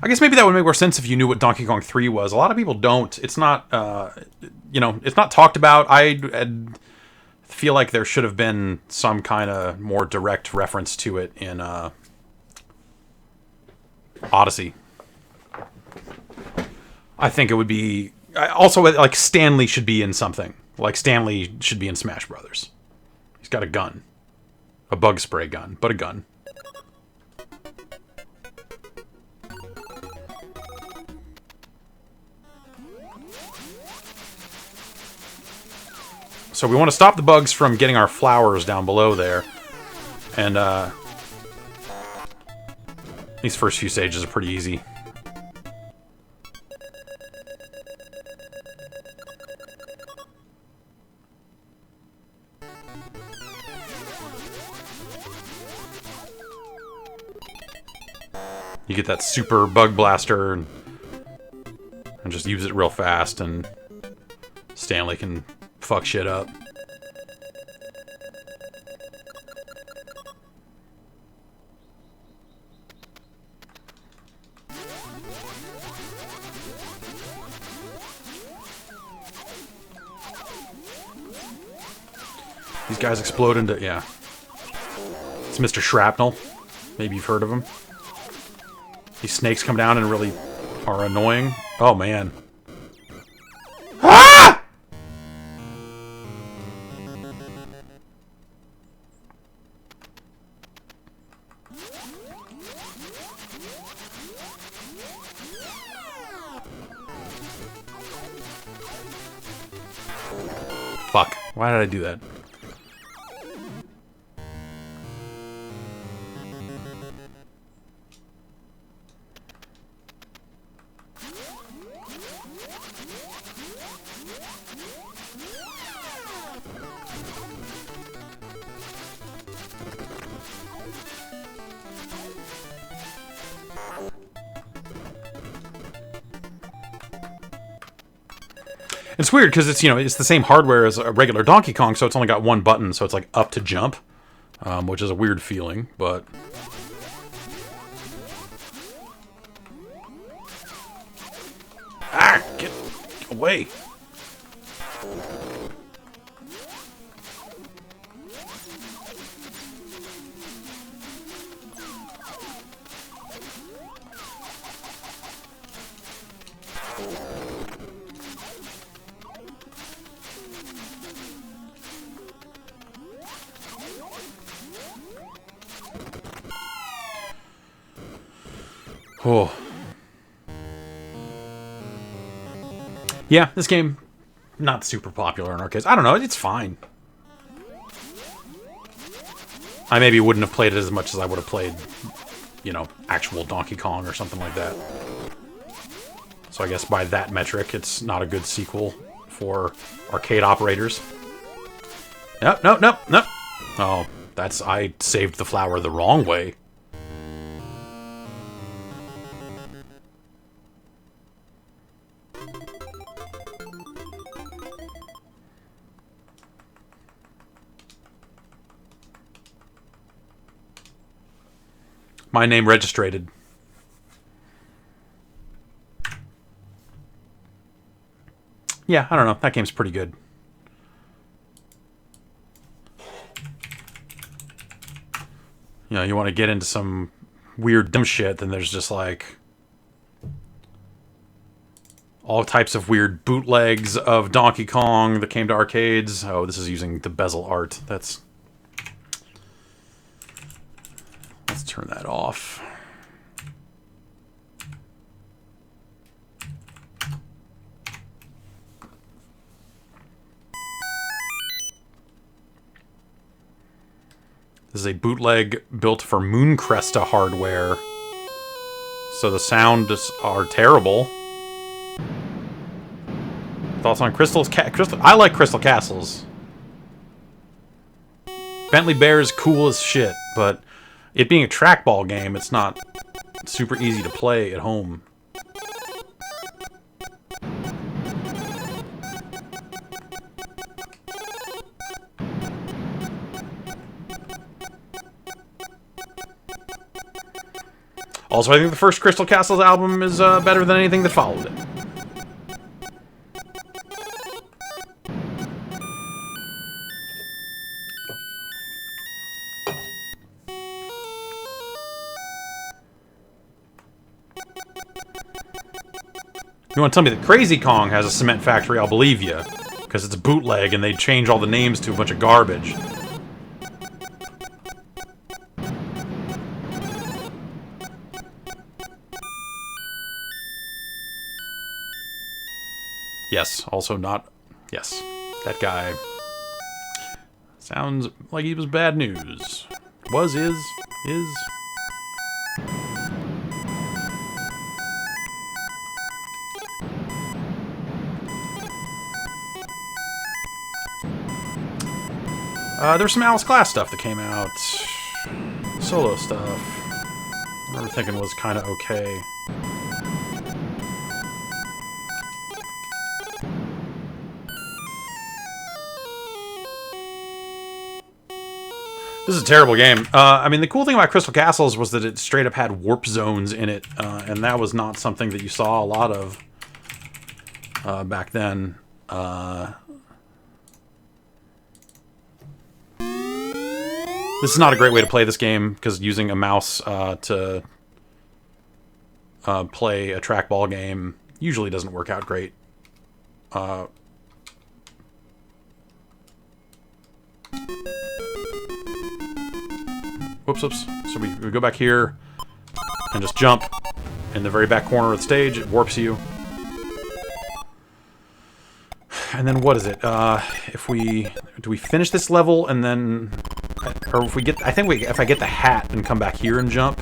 I guess maybe that would make more sense if you knew what Donkey Kong 3 was. A lot of people don't. It's not, you know, it's not talked about. I feel like there should have been some kind of more direct reference to it in Odyssey. I think it would be... Also, like, Stanley should be in something. Like, Stanley should be in Smash Brothers. He's got a gun. A bug spray gun, but a gun. So we want to stop the bugs from getting our flowers down below there. And, these first few stages are pretty easy. You get that super bug blaster and just use it real fast, and Stanley can fuck shit up. These guys explode into... yeah. It's Mr. Shrapnel. Maybe you've heard of him. These snakes come down and really are annoying. Oh, man. Ah! Fuck. Why did I do that? It's weird because it's, you know, it's the same hardware as a regular Donkey Kong, so it's only got one button, so it's like up to jump. which is a weird feeling, but... Ah! Get away! Oh. Yeah, this game, not super popular in arcades. I don't know, it's fine. I maybe wouldn't have played it as much as I would have played, you know, actual Donkey Kong or something like that. So I guess by that metric, it's not a good sequel for arcade operators. Nope, nope, nope, nope. Oh, that's... I saved the flower the wrong way. My name registrated. Yeah, I don't know. That game's pretty good. You know, you want to get into some weird dumb shit, then there's just like all types of weird bootlegs of Donkey Kong that came to arcades. Oh, this is using the bezel art. That's... Let's turn that off. This is a bootleg built for Mooncresta hardware. So the sounds are terrible. Thoughts on Crystal? I like Crystal Castles. Bentley Bear is cool as shit, but it being a trackball game, it's not super easy to play at home. Also, I think the first Crystal Castles album is better than anything that followed it. You want to tell me that Crazy Kong has a cement factory, I'll believe you. Because it's a bootleg and they change all the names to a bunch of garbage. Yes, also not... Yes, that guy... Sounds like he was bad news. Was, is... There's some Alice Glass stuff that came out. Solo stuff. I remember thinking was kind of okay. This is a terrible game. I mean, the cool thing about Crystal Castles was that it straight up had warp zones in it, and that was not something that you saw a lot of back then. This is not a great way to play this game, because using a mouse to play a trackball game usually doesn't work out great. Whoops, whoops. So we go back here and just jump in the very back corner of the stage. It warps you. And then what is it? Do we finish this level and then... Or if we get... I think if I get the hat and come back here and jump.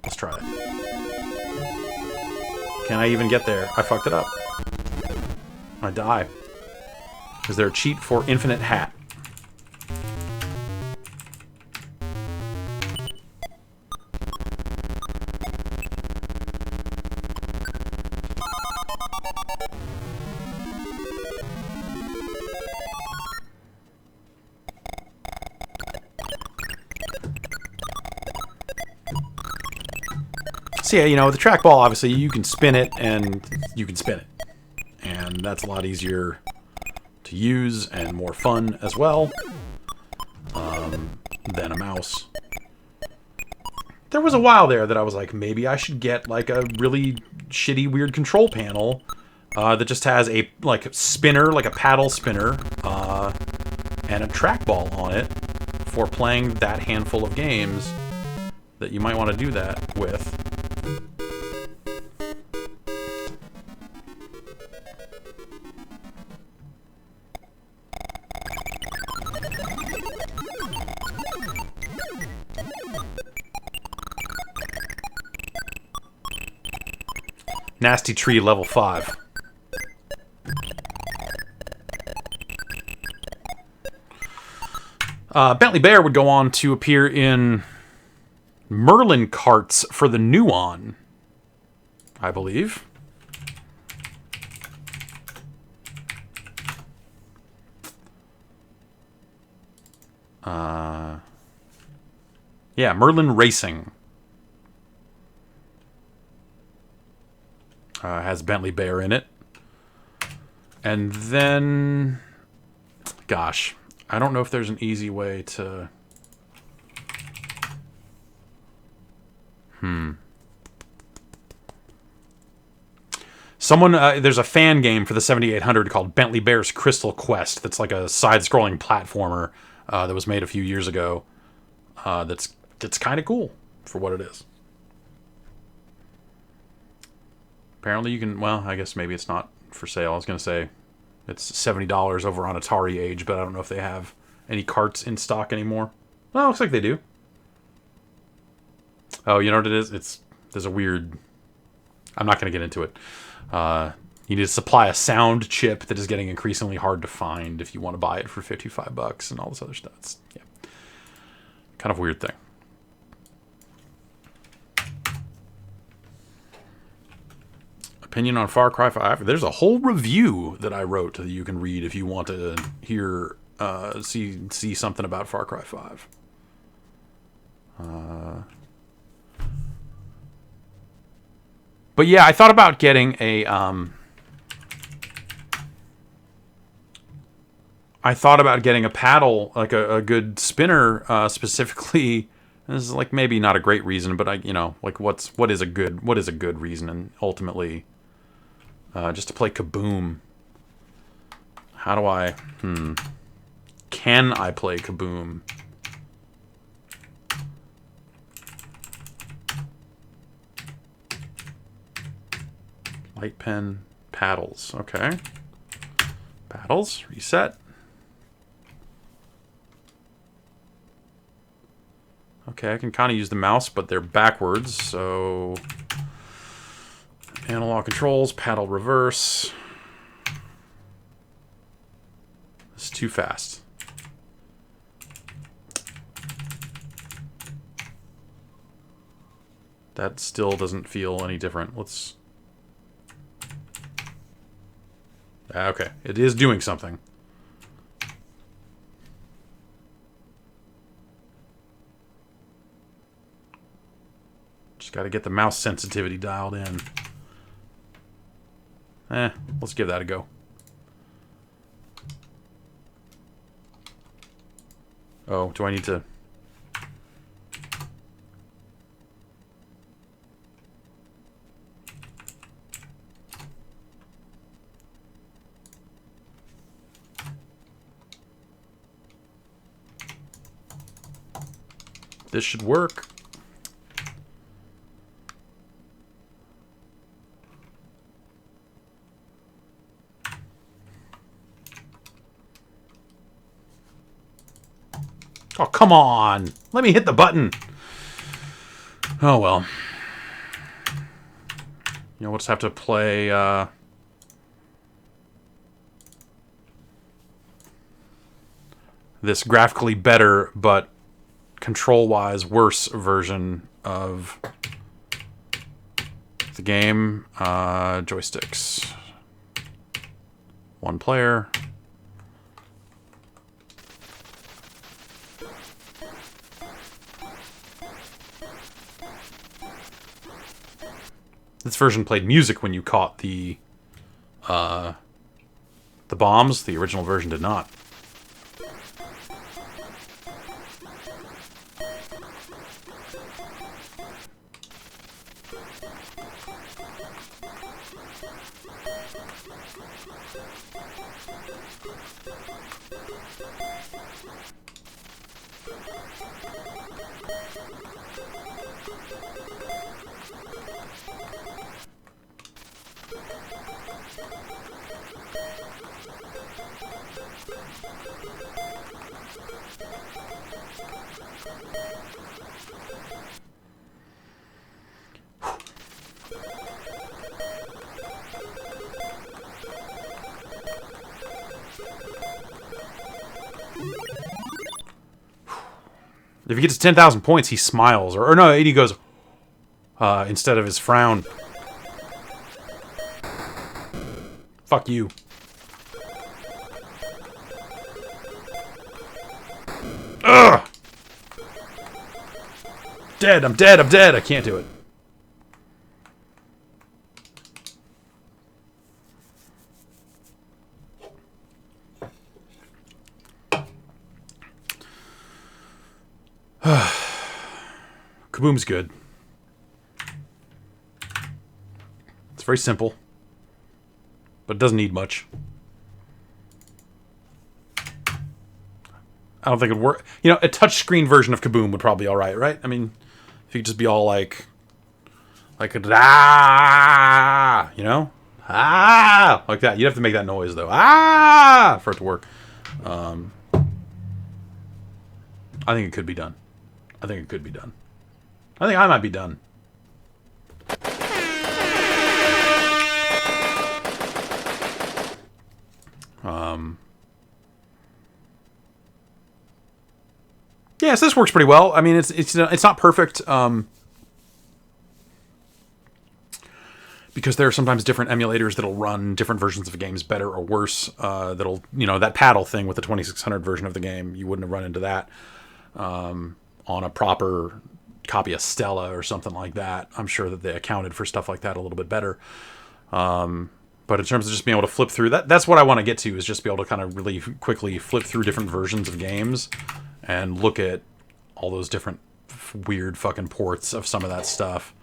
Let's try it. Can I even get there? I fucked it up. I die. Is there a cheat for infinite hat? So yeah, you know, the trackball, obviously, you can spin it, and you can spin it. And that's a lot easier to use and more fun as well than a mouse. There was a while there that I was like, maybe I should get like a really shitty, weird control panel that just has a like spinner, like a paddle spinner, and a trackball on it for playing that handful of games that you might want to do that with. Nasty Tree level 5. Bentley Bear would go on to appear in Merlin carts for the Nuon, I believe. Yeah, Merlin Racing. Has Bentley Bear in it. And then... Gosh, I don't know if there's an easy way to... Someone, there's a fan game for the 7800 called Bentley Bear's Crystal Quest. That's like a side-scrolling platformer that was made a few years ago. That's kind of cool for what it is. Apparently you can, well, I guess maybe it's not for sale. I was going to say it's $70 over on Atari Age, but I don't know if they have any carts in stock anymore. Well, it looks like they do. Oh, you know what it is? There's a weird... I'm not going to get into it. You need to supply a sound chip that is getting increasingly hard to find if you want to buy it for $55 and all this other stuff. It's, yeah, kind of weird thing. Opinion on Far Cry 5. There's a whole review that I wrote that you can read if you want to hear, see something about Far Cry 5. But yeah, I thought about getting a, paddle, like a good spinner, specifically. This is like maybe not a great reason, but what is a good reason, and ultimately, just to play Kaboom. How do I? Can I play Kaboom? Light pen, paddles. Okay. Paddles, reset. Okay, I can kind of use the mouse, but they're backwards, so... Analog controls, paddle reverse. It's too fast. That still doesn't feel any different. Let's... Okay, it is doing something. Just got to get the mouse sensitivity dialed in. Let's give that a go. Oh, do I need to... This should work. Oh, come on. Let me hit the button. Oh, well. We'll just have to play, this graphically better, but control-wise worse version of the game. Joysticks. One player. this version played music when you caught the bombs. The original version did not. If he gets 10,000 points, he smiles. Or no, he goes, instead of his frown. Fuck you. Ugh! Dead, I'm dead, I'm dead. I can't do it. Kaboom's good. It's very simple, but it doesn't need much. I don't think it'd work. You know, a touchscreen version of Kaboom would probably be alright, right? I mean, if you could just be all like ah, you know? Ah! Like that. You'd have to make that noise, though. Ah! For it to work. I think it could be done. I think it could be done. I think I might be done. Yes, this works pretty well. I mean, it's not perfect. Because there are sometimes different emulators that'll run different versions of games better or worse. That'll, you know, that paddle thing with the 2600 version of the game, you wouldn't have run into that on a proper copy of Stella or something like that. I'm sure that they accounted for stuff like that a little bit better. But in terms of just being able to flip through, that's what I want to get to, is just be able to kind of really quickly flip through different versions of games and look at all those different weird fucking ports of some of that stuff.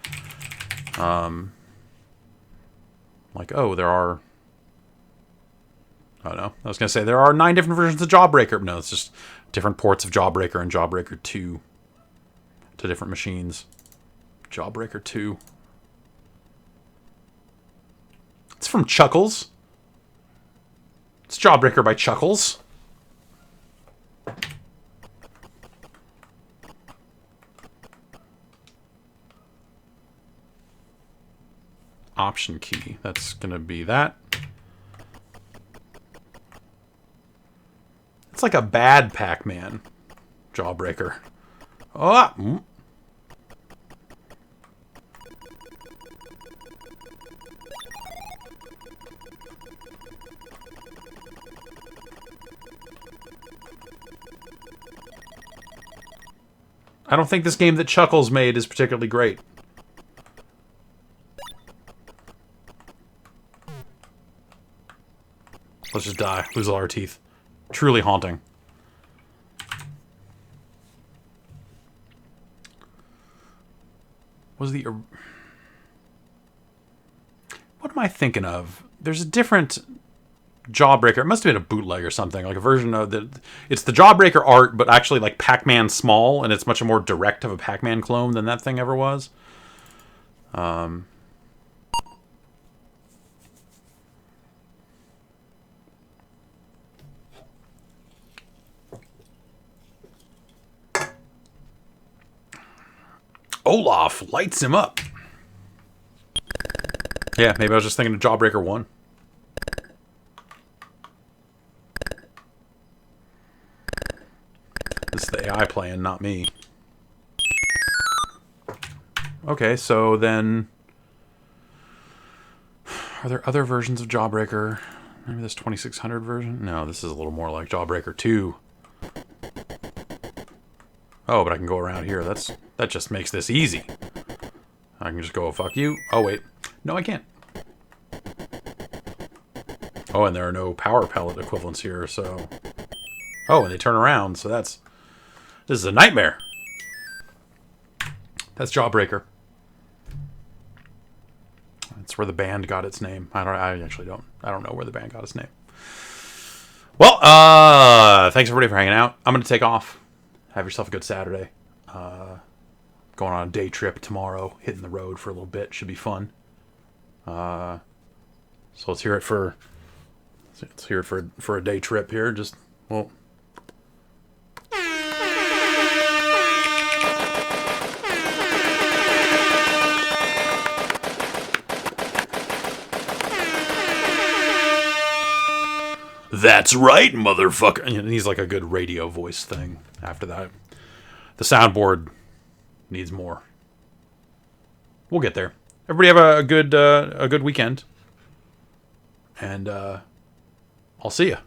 Like, oh, there are... I don't know. I was going to say, there are 9 different versions of Jawbreaker. No, it's just different ports of Jawbreaker and Jawbreaker 2 to different machines. Jawbreaker 2. It's from Chuckles. It's Jawbreaker by Chuckles. Option key. That's going to be that. It's like a bad Pac-Man. Jawbreaker. Oh! I don't think this game that Chuckles made is particularly great. Let's just die. Lose all our teeth. Truly haunting. Was the... What am I thinking of? There's a different Jawbreaker. It must have been a bootleg or something. Like a version of the... It's the Jawbreaker art, but actually like Pac-Man small, and it's much more direct of a Pac-Man clone than that thing ever was. Olaf lights him up. Yeah, maybe I was just thinking of Jawbreaker 1. This is the AI playing, not me. Okay, so then... Are there other versions of Jawbreaker? Maybe this 2600 version? No, this is a little more like Jawbreaker 2. Oh, but I can go around here. That just makes this easy. I can just go, fuck you. Oh, wait. No, I can't. Oh, and there are no power pellet equivalents here, so... Oh, and they turn around, so that's... This is a nightmare. That's Jawbreaker. That's where the band got its name. I actually don't know where the band got its name. Well, thanks everybody for hanging out. I'm going to take off. Have yourself a good Saturday. Going on a day trip tomorrow. Hitting the road for a little bit. Should be fun. So let's hear it for a day trip here. Just, well... That's right, motherfucker. And he's like a good radio voice thing after that. The soundboard needs more. We'll get there. Everybody have a good weekend. And I'll see you.